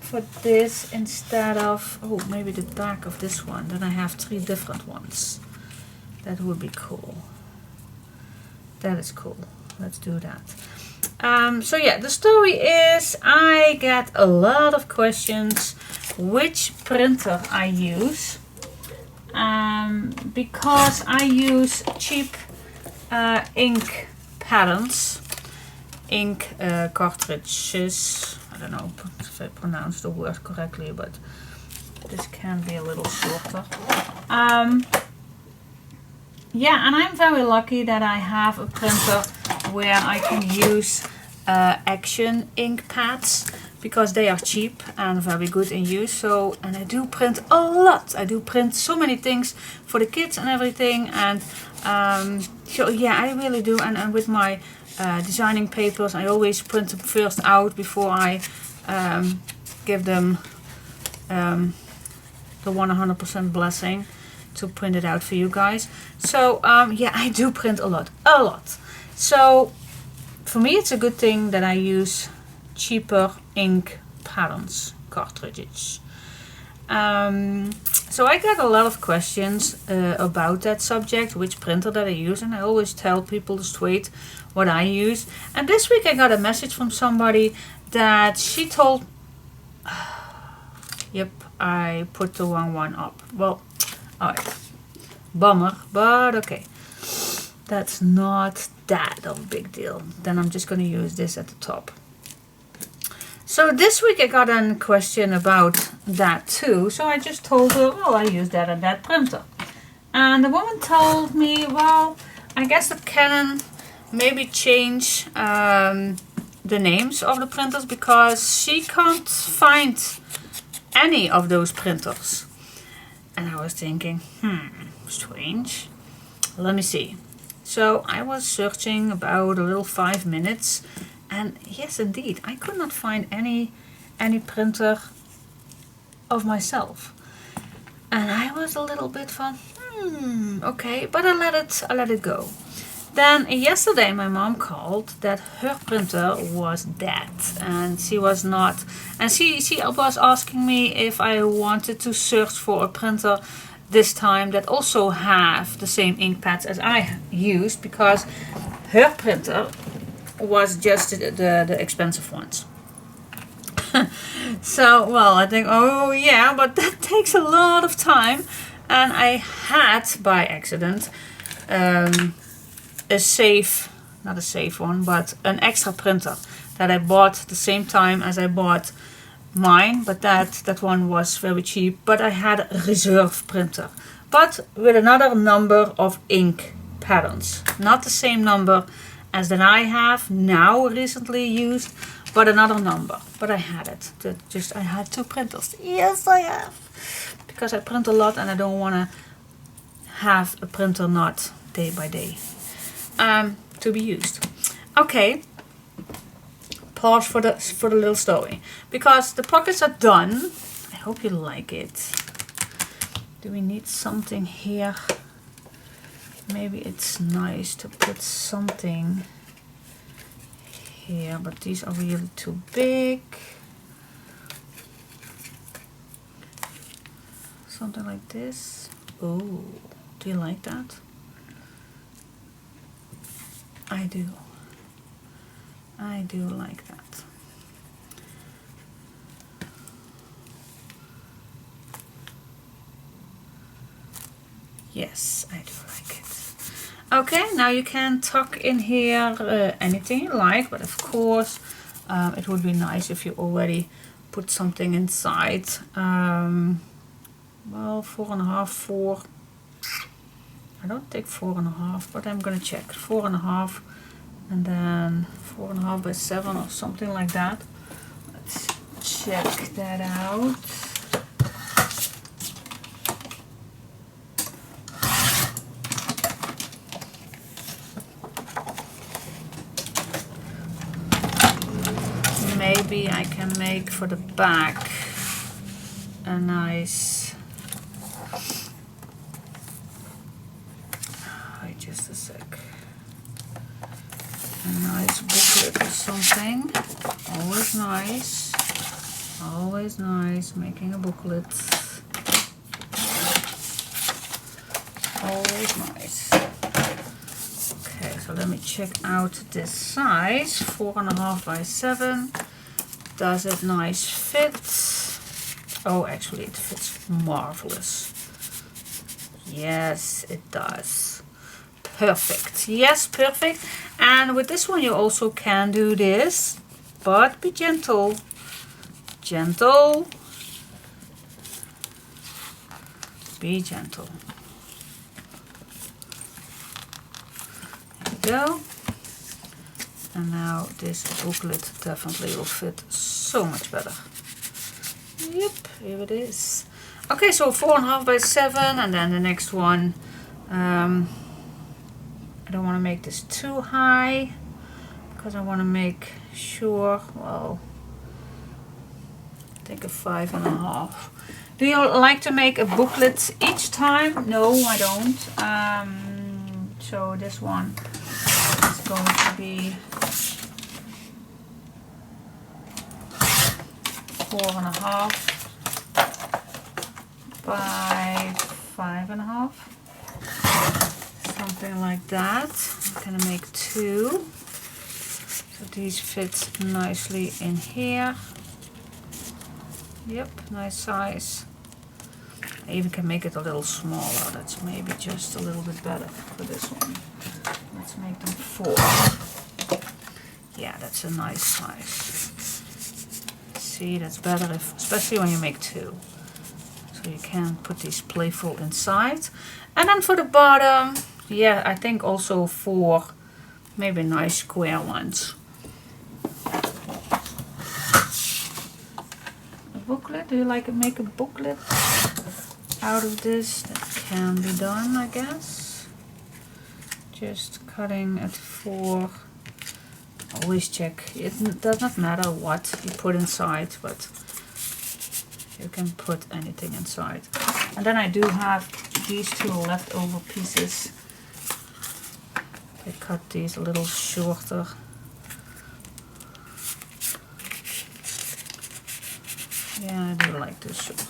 A: for this instead of, oh, maybe the back of this one. Then I have 3 different ones. That would be cool. That is cool. Let's do that. So yeah, the story is I get a lot of questions which printer I use, because I use cheap ink patterns, ink cartridges. I don't know if I pronounce the word correctly, but this can be a little shorter. Yeah, and I'm very lucky that I have a printer where I can use action ink pads, because they are cheap and very good in use. So, and I do print a lot. I do print so many things for the kids and everything. And so yeah, I really do. And with my designing papers, I always print them first out before I give them the 100% blessing to print it out for you guys. So yeah, I do print a lot. So for me, it's a good thing that I use cheaper ink patterns, cartridges. So I get a lot of questions about that subject, which printer that I use, and I always tell people straight what I use. And this week I got a message from somebody that she told, yep, I put the wrong one up. Well, alright, bummer, but okay. That's not that of a big deal. Then I'm just going to use this at the top. So this week I got a question about that too. So I just told her, well, I use that and that printer. And the woman told me, well, I guess that Canon maybe change the names of the printers, because she can't find any of those printers. And I was thinking, strange. Let me see. So I was searching about a little 5 minutes, and yes, indeed, I could not find any printer of myself. And I was a little bit fun. Okay, but I let it go. Then yesterday my mom called that her printer was dead, and she was not, and she was asking me if I wanted to search for a printer this time that also have the same ink pads as I used, because her printer was just the expensive ones. So, well, I think, oh yeah, but that takes a lot of time, and I had by accident a safe, not a safe one, but an extra printer that I bought the same time as I bought mine, but that one was very cheap. But I had a reserve printer, but with another number of ink patterns, not the same number as that I have now recently used, but another number. But I had it. I had 2 printers. Yes, I have, because I print a lot and I don't want to have a printer not day by day to be used. Okay. Pause for the little story, because the pockets are done. I hope you like it. Do we need something here? Maybe it's nice to put something here, but these are really too big. something like this. Oh, do you like that? I do. I do like that. Yes, I do like it. Okay, now you can tuck in here anything you like, but of course it would be nice if you already put something inside. Well, 4.5, 4. I don't think 4.5, but I'm gonna check. 4.5, and then 4.5 by 7 or something like that. Let's check that out. Maybe I can make for the back a nice, wait just a sec, a nice booklet or something. Always nice making a booklet. Always nice. Okay, so let me check out this size, 4.5 by 7. Does it nice fit? Oh, actually it fits marvelous. Yes, it does. Perfect. Yes, perfect. And with this one you also can do this, but be gentle. Gentle. Be gentle. There we go. And now this booklet definitely will fit so much better. Yep, here it is. Okay, so 4.5 by 7, and then the next one. I don't want to make this too high because I want to make sure. Well, I think a 5.5. Do you like to make a booklet each time? No, I don't. So this one is going to be 4.5 by 5.5, something like that. I'm gonna make 2, so these fit nicely in here. Yep, nice size. I even can make it a little smaller. That's maybe just a little bit better for this one. Let's make them 4. Yeah, that's a nice size. See, that's better, if, especially when you make 2. So you can put these playful inside. And then for the bottom, yeah, I think also 4, maybe nice square ones. A booklet, do you like to make a booklet out of this? That can be done, I guess. Just cutting at 4. Always check. It does not matter what you put inside, but you can put anything inside. And then I do have these 2 leftover pieces. I cut these a little shorter. Yeah, I do like this shorter.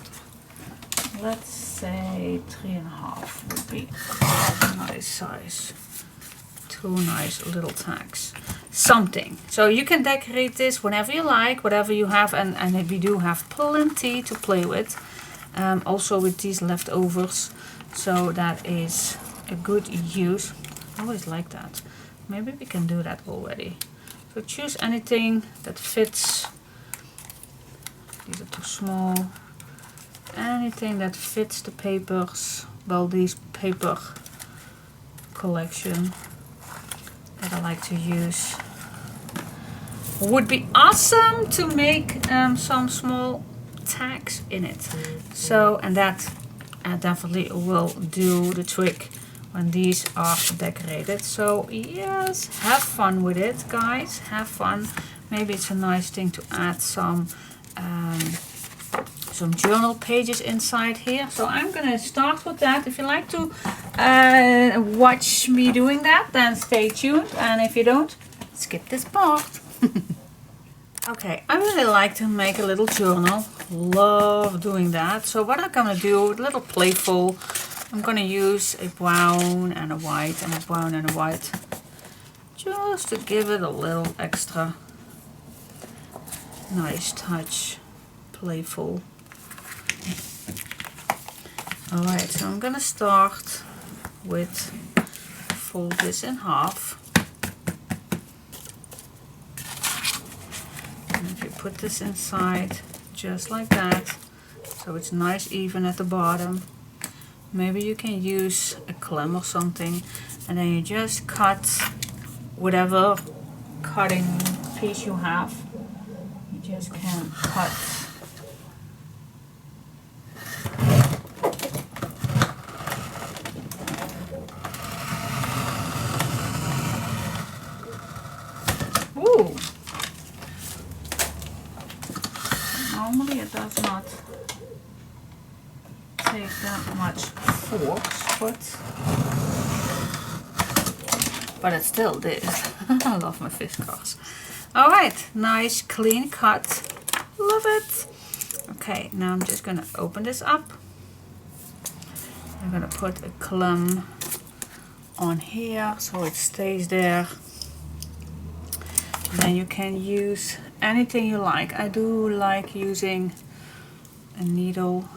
A: Let's say 3.5 would be a nice size. 2 nice little tags. Something. So you can decorate this whenever you like, whatever you have, and we do have plenty to play with. Also with these leftovers. So that is a good use. I always like that. Maybe we can do that already. So choose anything that fits. These are too small. Anything that fits the papers. Well, these paper collection that I like to use. Would be awesome to make some small tags in it. So, and that definitely will do the trick when these are decorated. So yes, have fun with it, guys. Have fun. Maybe it's a nice thing to add some journal pages inside here. So I'm gonna start with that. If you like to watch me doing that, then stay tuned, and if you don't, skip this part. Okay, I really like to make a little journal. Love doing that. So what I'm gonna do, a little playful, I'm gonna use a brown and a white and a brown and a white, just to give it a little extra nice touch, playful. Alright, so I'm gonna start with fold this in half. And if you put this inside just like that, so it's nice even at the bottom. Maybe you can use a clamp or something, and then you just cut whatever cutting piece you have. You just can cut. Ooh! Normally it does not take that much force, but it still did. I love my fish cars. Alright, nice clean cut. Love it. Okay, now I'm just gonna open this up. I'm gonna put a clamp on here so it stays there. And then you can use anything you like. I do like using a needle.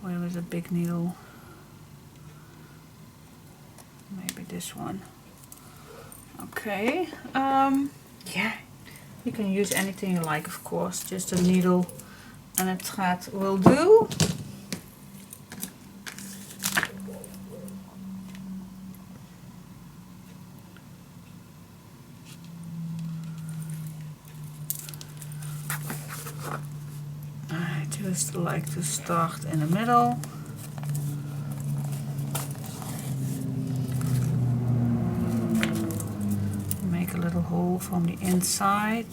A: Where was a big needle? Maybe this one. Okay. Yeah, you can use anything you like, of course. Just a needle and a thread will do. I just like to start in the middle. Make a little hole from the inside.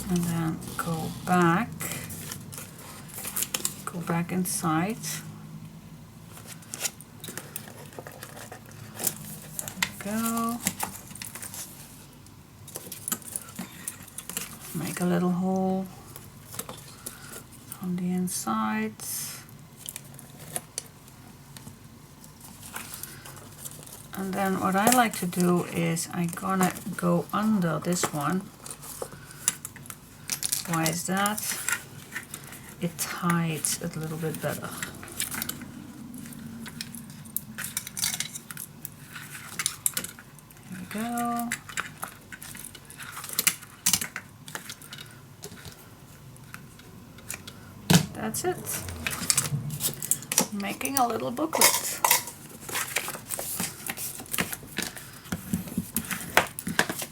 A: And then go back inside. Go. Make a little hole on the inside. And then what I like to do is I'm gonna go under this one. Why is that? It hides it a little bit better. Here we go. That's it. Making a little booklet.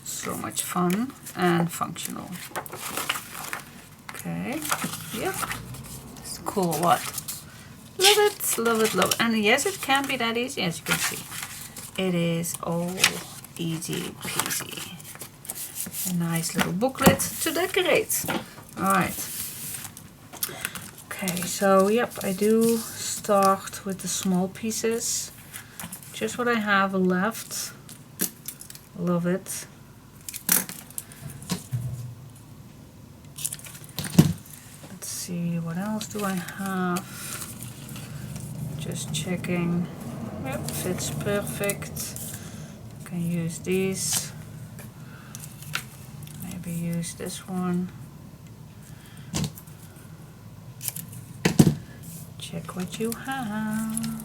A: So much fun and functional. Okay, yep, it's cool. What? Love it, love it, love it. And yes, it can be that easy, as you can see. It is all easy peasy. A nice little booklet to decorate. Alright. Okay, so yep, I do start with the small pieces. Just what I have left. Love it. See, what else do I have? Just checking. Yep, fits perfect. Can use these. Maybe use this one. Check what you have.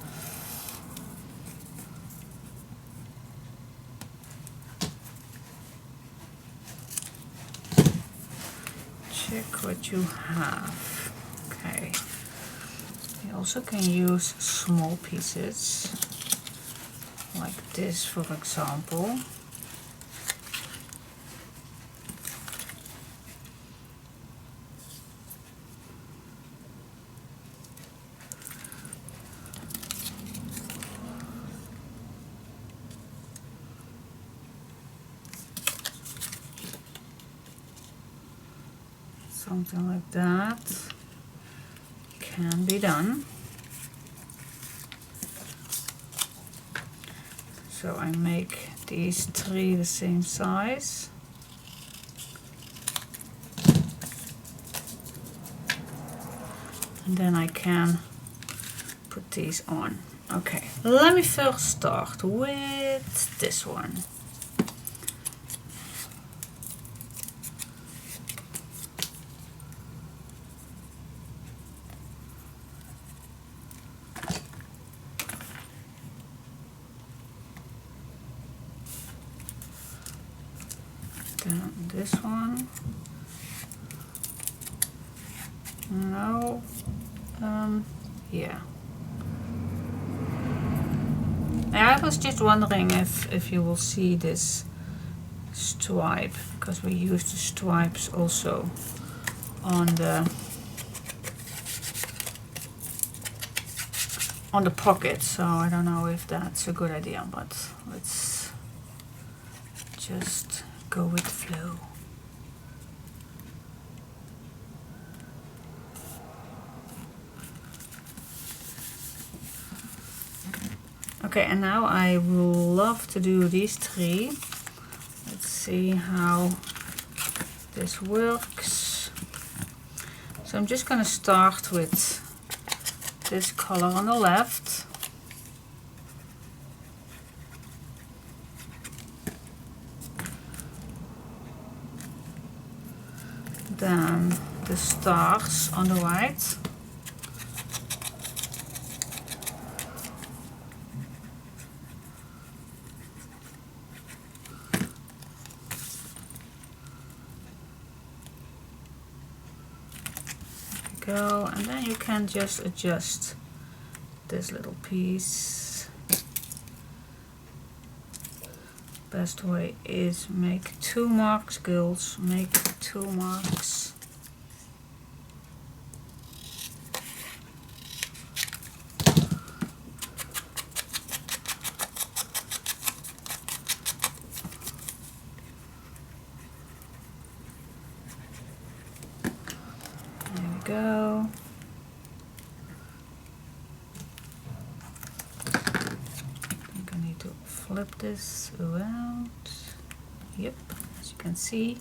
A: Check what you have. Okay. You also can use small pieces, like this, for example. Something like that. can be done. So I make these 3 the same size. And then I can put these on. Okay, let me first start with this one. Then this one. No. Yeah. I was just wondering if you will see this stripe, because we use the stripes also on the pocket, so I don't know if that's a good idea, but let's just go with the flow. Okay, and now I will love to do these 3. Let's see how this works. So I'm just going to start with this color on the left. Then the stars on the right. Go, and then you can just adjust this little piece. Best way is make 2 marks, girls. Make 2 marks. There we go. Flip this around. Yep, as you can see.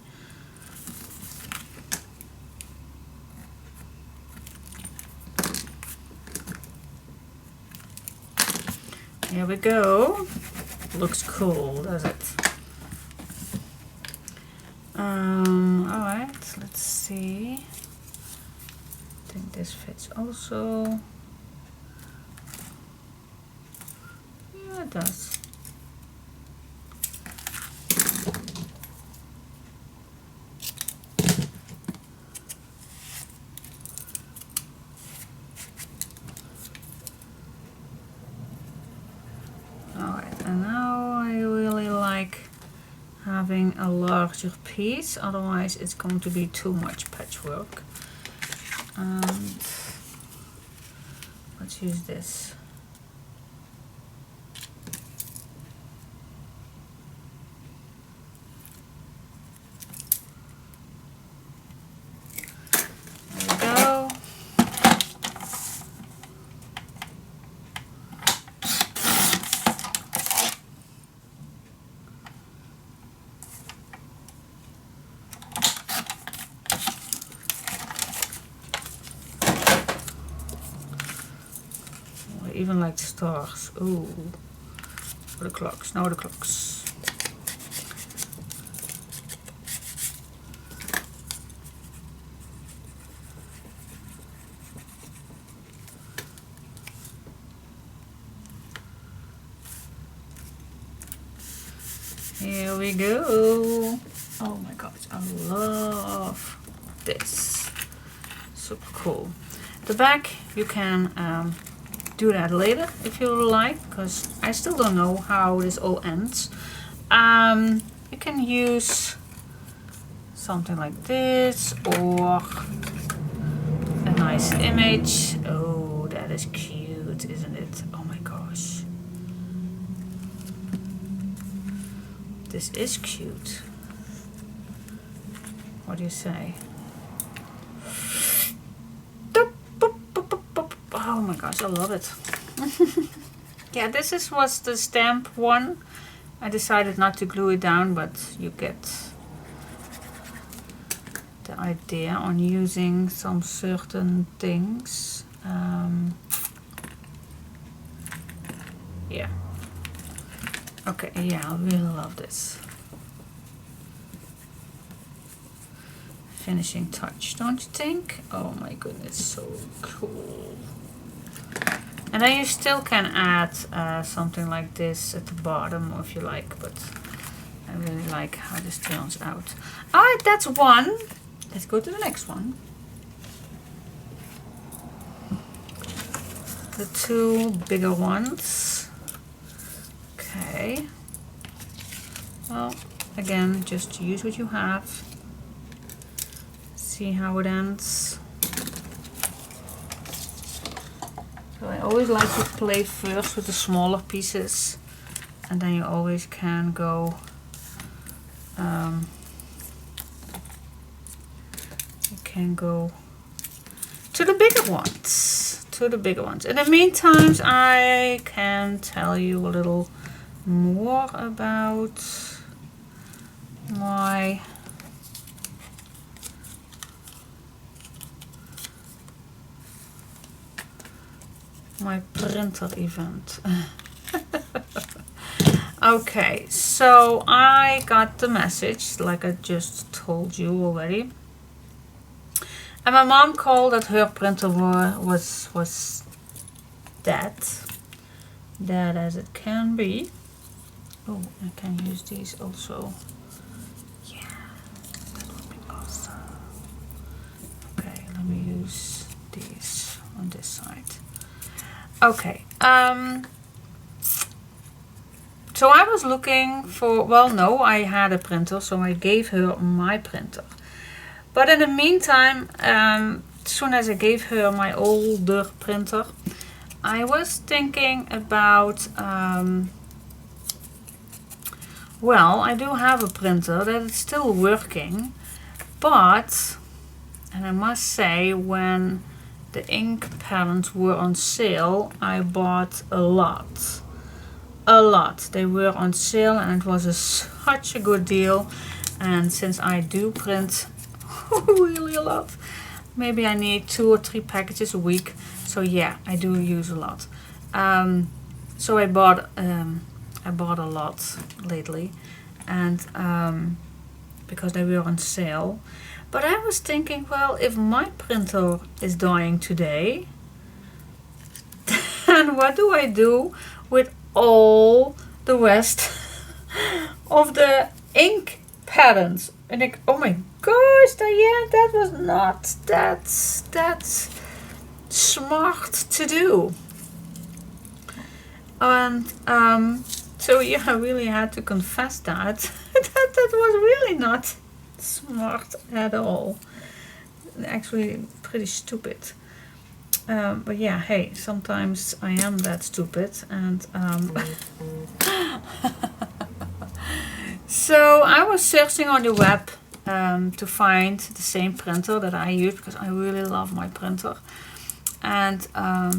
A: Here we go. Looks cool, does it? Alright, let's see. I think this fits also. Yeah, it does. Having a larger piece, otherwise it's going to be too much patchwork. And let's use this. There we go. Even like the stars. Ooh. Or the clocks. No, the clocks. Here we go. Oh my gosh, I love this. Super cool. The back, you can do that later if you like, because I still don't know how this all ends. You can use something like this or a nice image. Oh, that is cute, isn't it? Oh my gosh. This is cute. What do you say? Oh my gosh, I love it. Yeah, was the stamp one. I decided not to glue it down, but you get the idea on using some certain things. Yeah. Okay, yeah, I really love this. Finishing touch, don't you think? Oh my goodness, so cool. And then you still can add something like this at the bottom if you like, but I really like how this turns out. Alright, that's one. Let's go to the next one. The two bigger ones. Okay. Well, again, just use what you have. See how it ends. So I always like to play first with the smaller pieces, and then you always can go to the bigger ones. In the meantime, I can tell you a little more about my printer event. Okay, so I got the message like I just told you already, and my mom called that her printer was dead as it can be. Oh, I can use these also. Yeah, that would be awesome. Okay, let me use these on this side. Okay, so I was looking for, well, no, I had a printer, so I gave her my printer. But in the meantime, as soon as I gave her my older printer, I was thinking about, well, I do have a printer that is still working, but, and I must say, when the ink pens were on sale, I bought a lot. They were on sale and it was such a good deal. And since I do print really a lot, maybe I need 2 or 3 packages a week. So yeah, I do use a lot. So I bought a lot lately, and because they were on sale. But I was thinking, well, if my printer is dying today, then what do I do with all the rest of the ink patterns? And I, oh my gosh, Diane, that was not that smart to do. And so yeah, I really had to confess that that was really not smart at all. Actually pretty stupid. But yeah, hey, sometimes I am that stupid, and so I was searching on the web to find the same printer that I use, because I really love my printer, and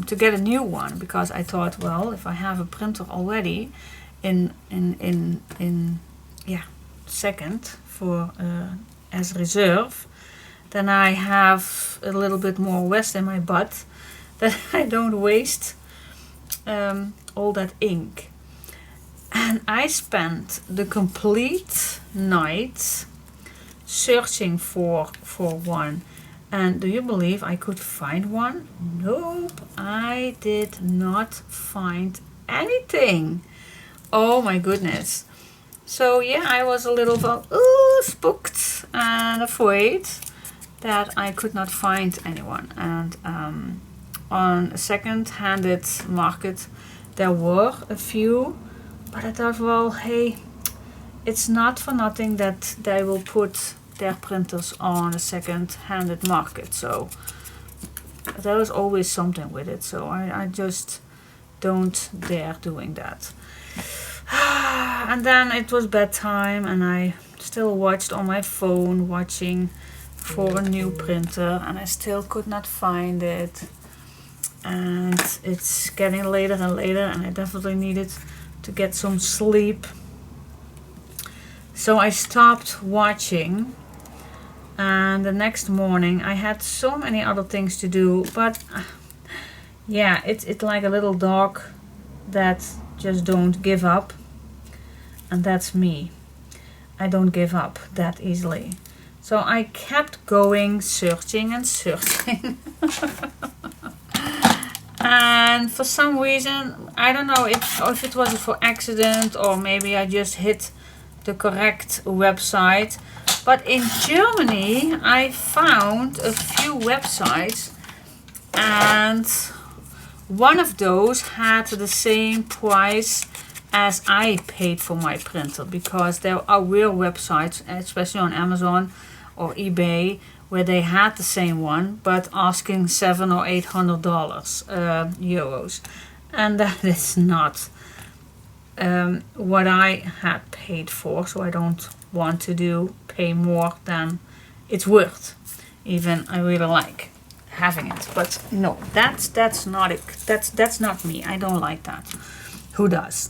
A: to get a new one, because I thought, well, if I have a printer already in second for as reserve, then I have a little bit more rest in my butt, that I don't waste all that ink. And I spent the complete night searching for one. And do you believe I could find one? Nope, I did not find anything. Oh my goodness. So yeah, I was a little spooked and afraid that I could not find anyone. And on a second-handed market there were a few, but I thought, well, hey, it's not for nothing that they will put their printers on a second-handed market, so there is always something with it. So I just don't dare doing that. And then it was bedtime, and I still watched on my phone, watching for a new printer, and I still could not find it. and it's getting later and later, and I definitely needed to get some sleep. So I stopped watching, and the next morning I had so many other things to do, but yeah, it's like a little dog that just don't give up, and that's me. I don't give up that easily. So I kept going, searching and searching. And for some reason, I don't know if it was for accident or maybe I just hit the correct website. But in Germany, I found a few websites, and one of those had the same price as I paid for my printer, because there are real websites, especially on Amazon or eBay, where they had the same one but asking $700 or $800 euros, and that is not what I had paid for. So I don't want to pay more than it's worth, even I really like having it. But no, that's not it. That's not me. I don't like that. Who does?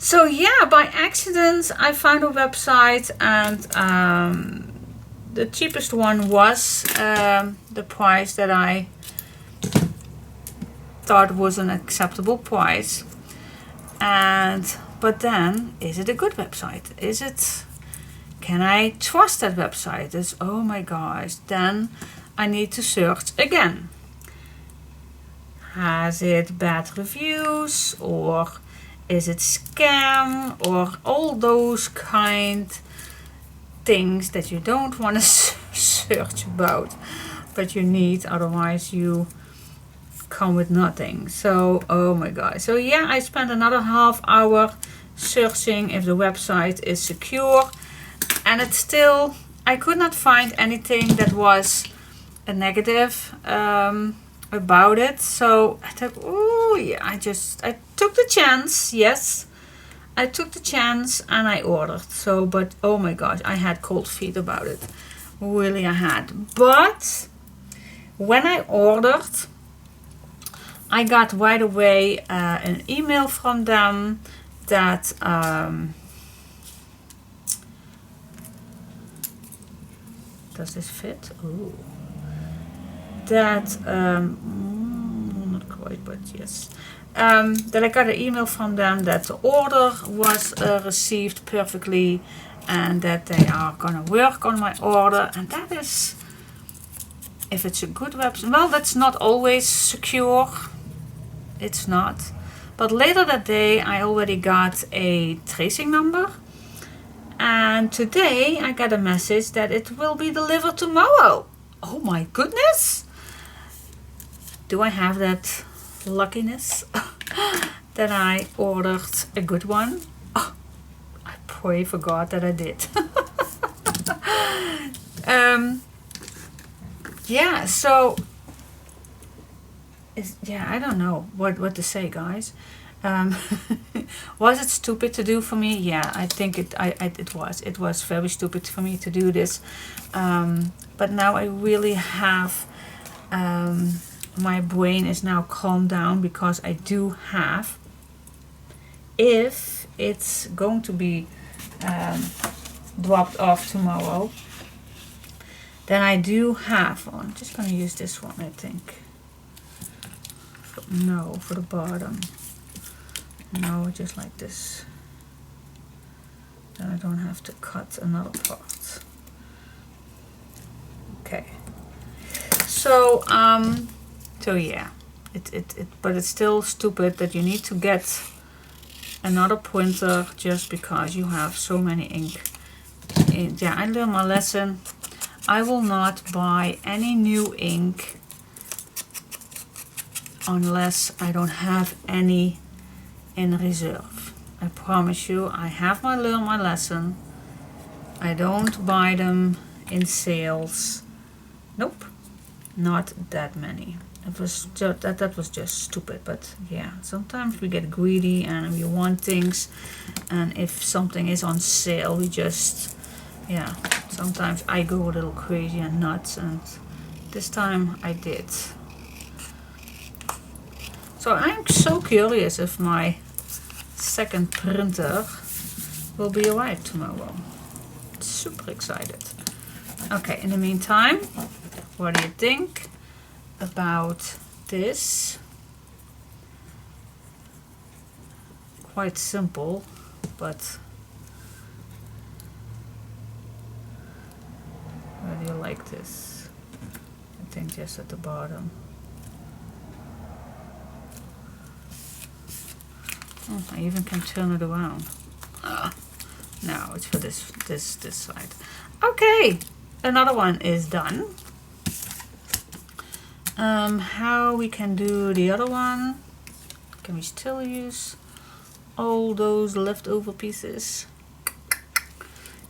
A: So yeah, by accident I found a website, and the cheapest one was the price that I thought was an acceptable price. But then, is it a good website? Can I trust that website? Oh my gosh, then I need to search again. Has it bad reviews, or is it scam, or all those kind things that you don't want to search about, but you need, otherwise you come with nothing. So oh my god, so yeah, I spent another half hour searching if the website is secure, and it's still, I could not find anything that was a negative about it. So I thought, oh yeah, I took the chance. Yes, I took the chance and I ordered. So, but oh my gosh, I had cold feet about it. Really, I had. But when I ordered, I got right away an email from them that does this fit? Oh, that not quite, but yes, that I got an email from them that the order was received perfectly, and that they are gonna work on my order. And that is, if it's a good website, well, that's not always secure. It's not. But later that day I already got a tracing number, and today I got a message that it will be delivered tomorrow. Oh my goodness! Do I have that luckiness that I ordered a good one? Oh, I pray for God that I did. Yeah, so yeah, I don't know what to say, guys. Was it stupid to do for me? Yeah, I think it was. It was very stupid for me to do this. But now I really have, my brain is now calmed down, because I do have, if it's going to be dropped off tomorrow, then I do have, oh, I'm just going to use this one, I think. No, for the bottom. No, just like this. Then I don't have to cut another part. Okay. So yeah, but it's still stupid that you need to get another printer just because you have so many ink. Yeah, I learned my lesson. I will not buy any new ink unless I don't have any in reserve. I promise you, I have learned my lesson. I don't buy them in sales. Nope, not that many. It was just, that was just stupid. But yeah, sometimes we get greedy and we want things, and if something is on sale, we just yeah, sometimes I go a little crazy and nuts, and this time I did. So I'm so curious if my second printer will be arrived tomorrow. Super excited. Okay, in the meantime, what do you think about this? Quite simple, but where do you like this? I think just at the bottom. Oh, I even can turn it around. No, it's for this side. Okay, another one is done. How we can do the other one? Can we still use all those leftover pieces?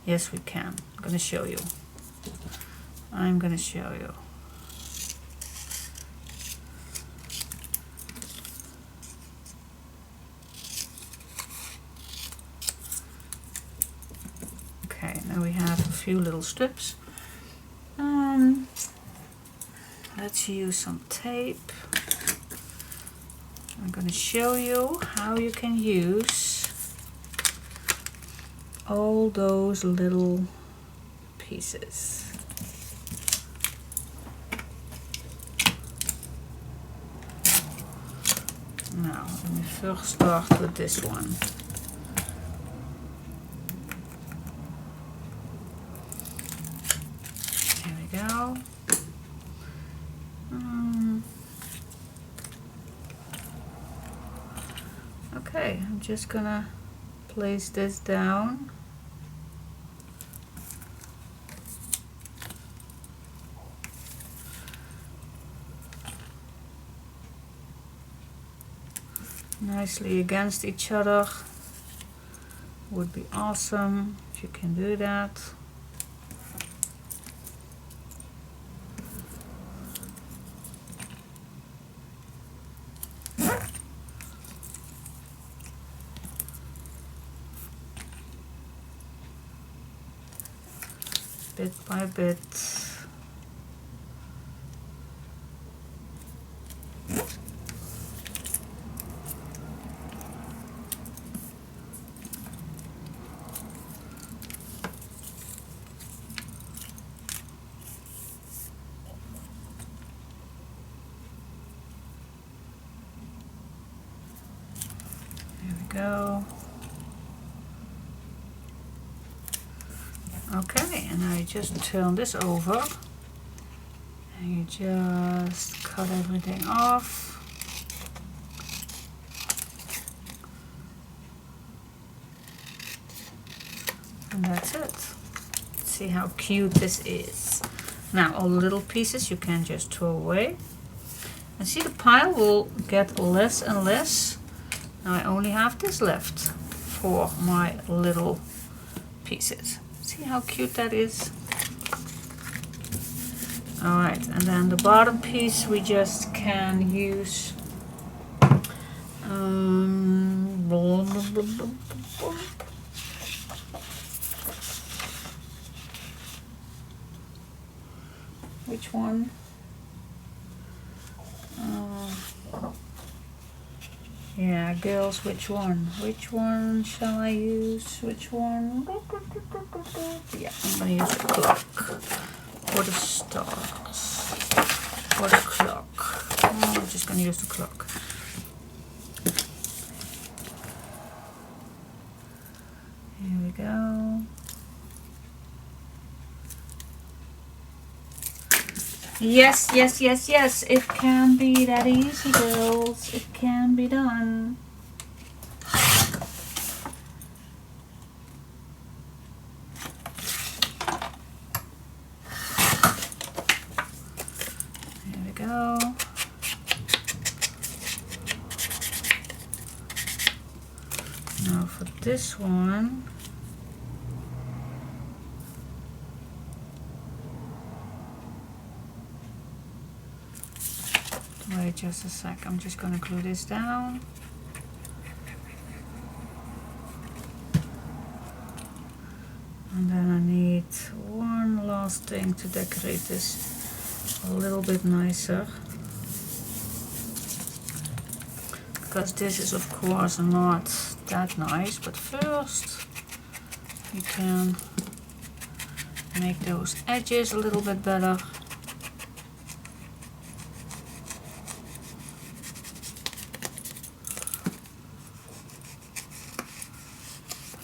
A: Yes, we can. I'm gonna show you. I'm gonna show you. Okay, now we have a few little strips. Let's use some tape. I'm going to show you how you can use all those little pieces. Now, let me first start with this one. Here we go. Okay, I'm just gonna place this down. Nicely against each other. Would be awesome if you can do that. Bit by bit. There we go. Okay, and I just turn this over and you just cut everything off. And that's it. See how cute this is. Now all the little pieces you can just throw away. And see, the pile will get less and less. Now I only have this left for my little pieces. See how cute that is? Alright, and then the bottom piece we just can use which one? Yeah, girls, which one? Which one shall I use? Which one? Yeah, I'm gonna use the clock. Or the stars. Or the clock. I'm just gonna use the clock. Here we go. Yes, yes, yes, yes. It can be that easy, girls. It can be done. There we go. Now for this one. Wait just a sec, I'm just going to glue this down. And then I need last thing to decorate this a little bit nicer. Because this is of course not that nice, but first you can make those edges a little bit better.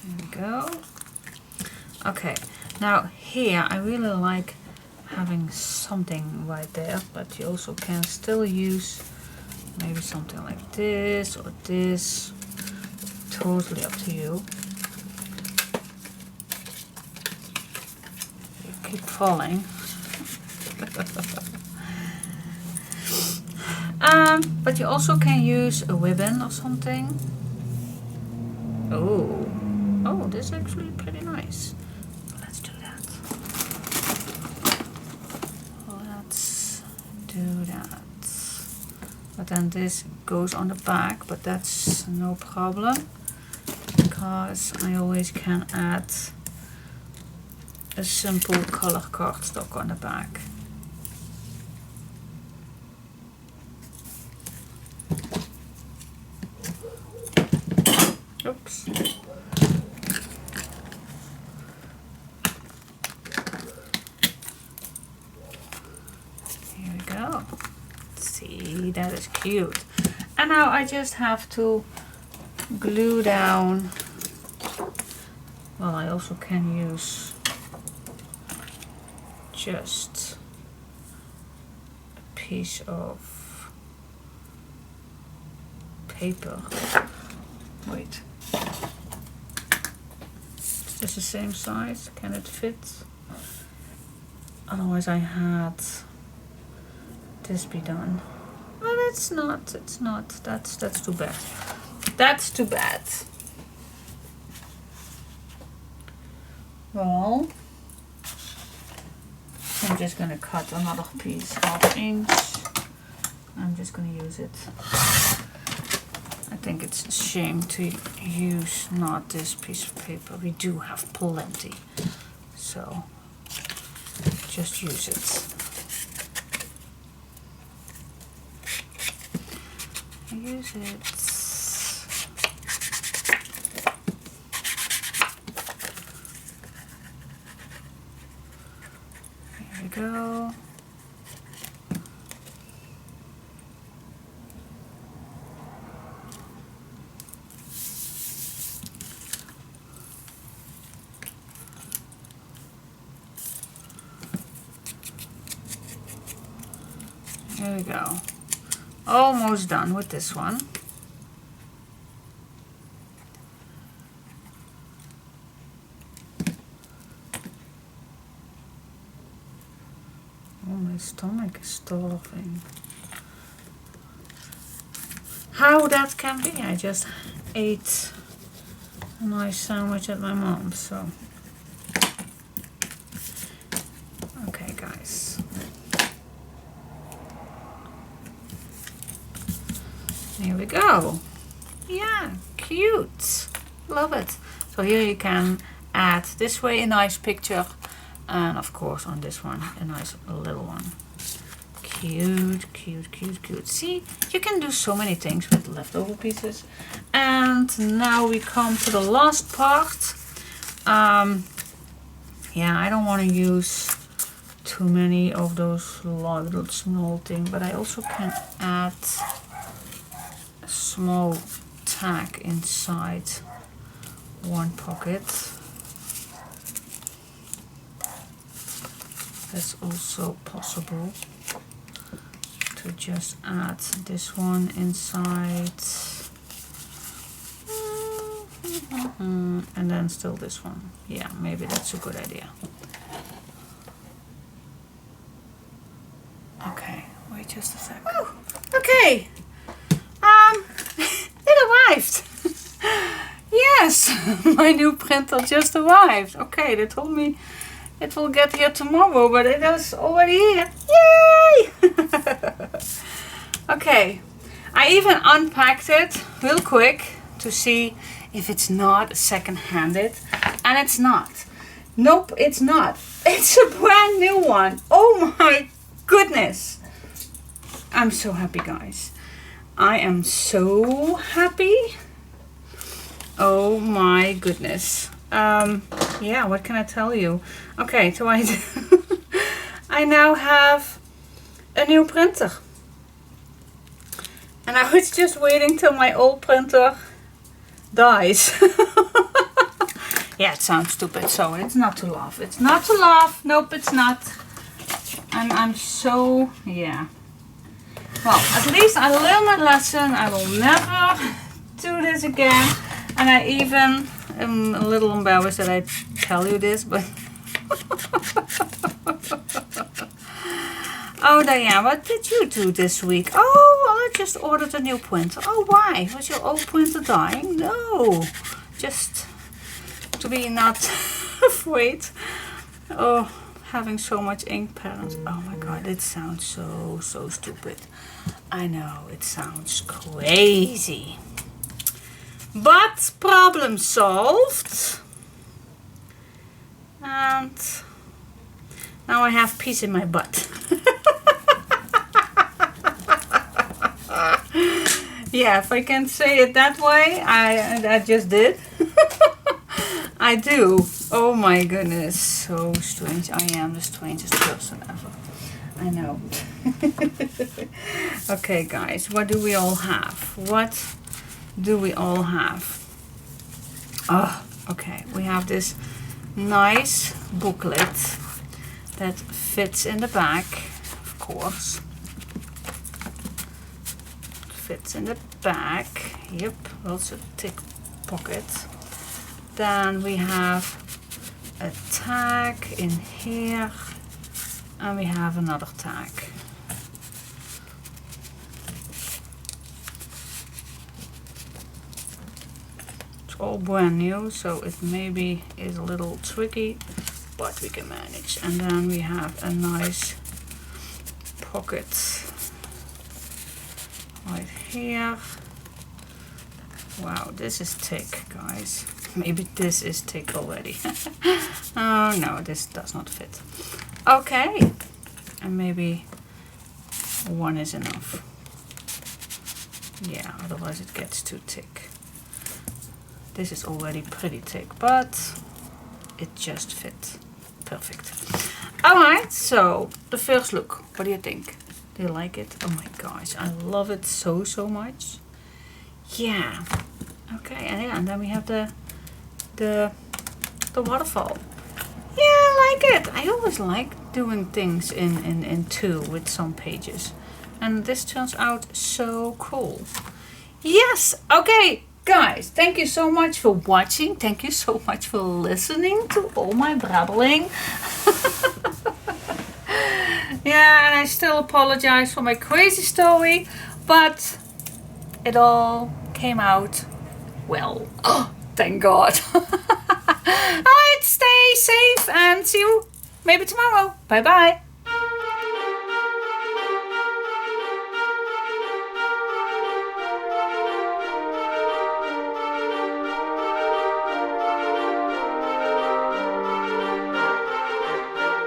A: There we go. Okay, now here I really like having something right there, but you also can still use maybe something like this or this. Totally up to you. You keep falling. But you also can use a ribbon or something. Oh, this is actually pretty nice. Let's do that. Let's do that. But then this goes on the back, but that's no problem because I always can add a simple color cardstock on the back. Oops. Here we go. See, that is cute. And now I just have to glue down. Well, I also can use just a piece of paper. Wait. Is this the same size? Can it fit? Otherwise I had this be done. Well, it's not. That's too bad. That's too bad. Well, I'm just gonna cut another piece, 1/2 inch. I'm just gonna use it. I think it's a shame to use not this piece of paper. We do have plenty, so just use it. Use it. Here we go. There we go. Almost done with this one. Oh, my stomach is starving. How that can be? I just ate a nice sandwich at my mom's, so. Okay, guys. Here we go. Yeah, cute. Love it. So here you can add this way a nice picture, and of course on this one a nice little one. Cute, cute, cute, cute. See, you can do so many things with leftover pieces. And now we come to the last part. Yeah, I don't want to use too many of those little small things, but I also can add a small tag inside one pocket. That's also possible, to just add this one inside, and then still this one. Yeah, maybe that's a good idea. Okay, wait just a sec. Oh, okay. It arrived. Yes, my new printer just arrived. Okay, they told me it will get here tomorrow, but it is already here. Yay! Okay, I even unpacked it real quick to see if it's not second-handed, and it's not. Nope, it's not. It's a brand one. Oh my goodness. I'm so happy, guys. I am so happy. Oh my goodness. Yeah, what can I tell you? Okay, so I now have a new printer. And I was just waiting till my old printer dies. Yeah, it sounds stupid, so it's not to laugh. It's not to laugh. Nope, it's not. I'm so, yeah. Well, at least I learned my lesson. I will never do this again. And I even am a little embarrassed that I tell you this, but... Oh, Diane, what did you do this week? Oh, well, I just ordered a new printer. Oh, why? Was your old printer dying? No, just to be not afraid. Oh, having so much ink pens. Oh my God, it sounds so stupid. I know, it sounds crazy. But problem solved. And now I have peace in my butt. Yeah, if I can say it that way, I just did. I do. Oh my goodness, so strange. I am the strangest person ever. I know. Okay, guys, what do we all have? What do we all have? Oh, okay. We have this nice booklet that fits in the back, of course. Fits in the back. Yep, also thick pocket. Then we have a tag in here, and we have another tag. It's all brand new, so it maybe is a little tricky, but we can manage. And then we have a nice pocket right here. Wow, this is thick, guys. Maybe this is thick already. Oh no, this does not fit. Okay, and maybe one is enough. Yeah, otherwise it gets too thick. This is already pretty thick, but it just fit perfect. Alright, so the first look. What do you think? Do you like it? Oh my gosh, I love it so much. Yeah. Okay, and then we have the waterfall. Yeah, I like it. I always like doing things in two with some pages. And this turns out so cool. Yes, okay, guys, thank you so much for watching. Thank you so much for listening to all my brabbling. Yeah, and I still apologize for my crazy story, but it all came out well. Oh, thank God. Alright, stay safe and see you maybe tomorrow. Bye bye.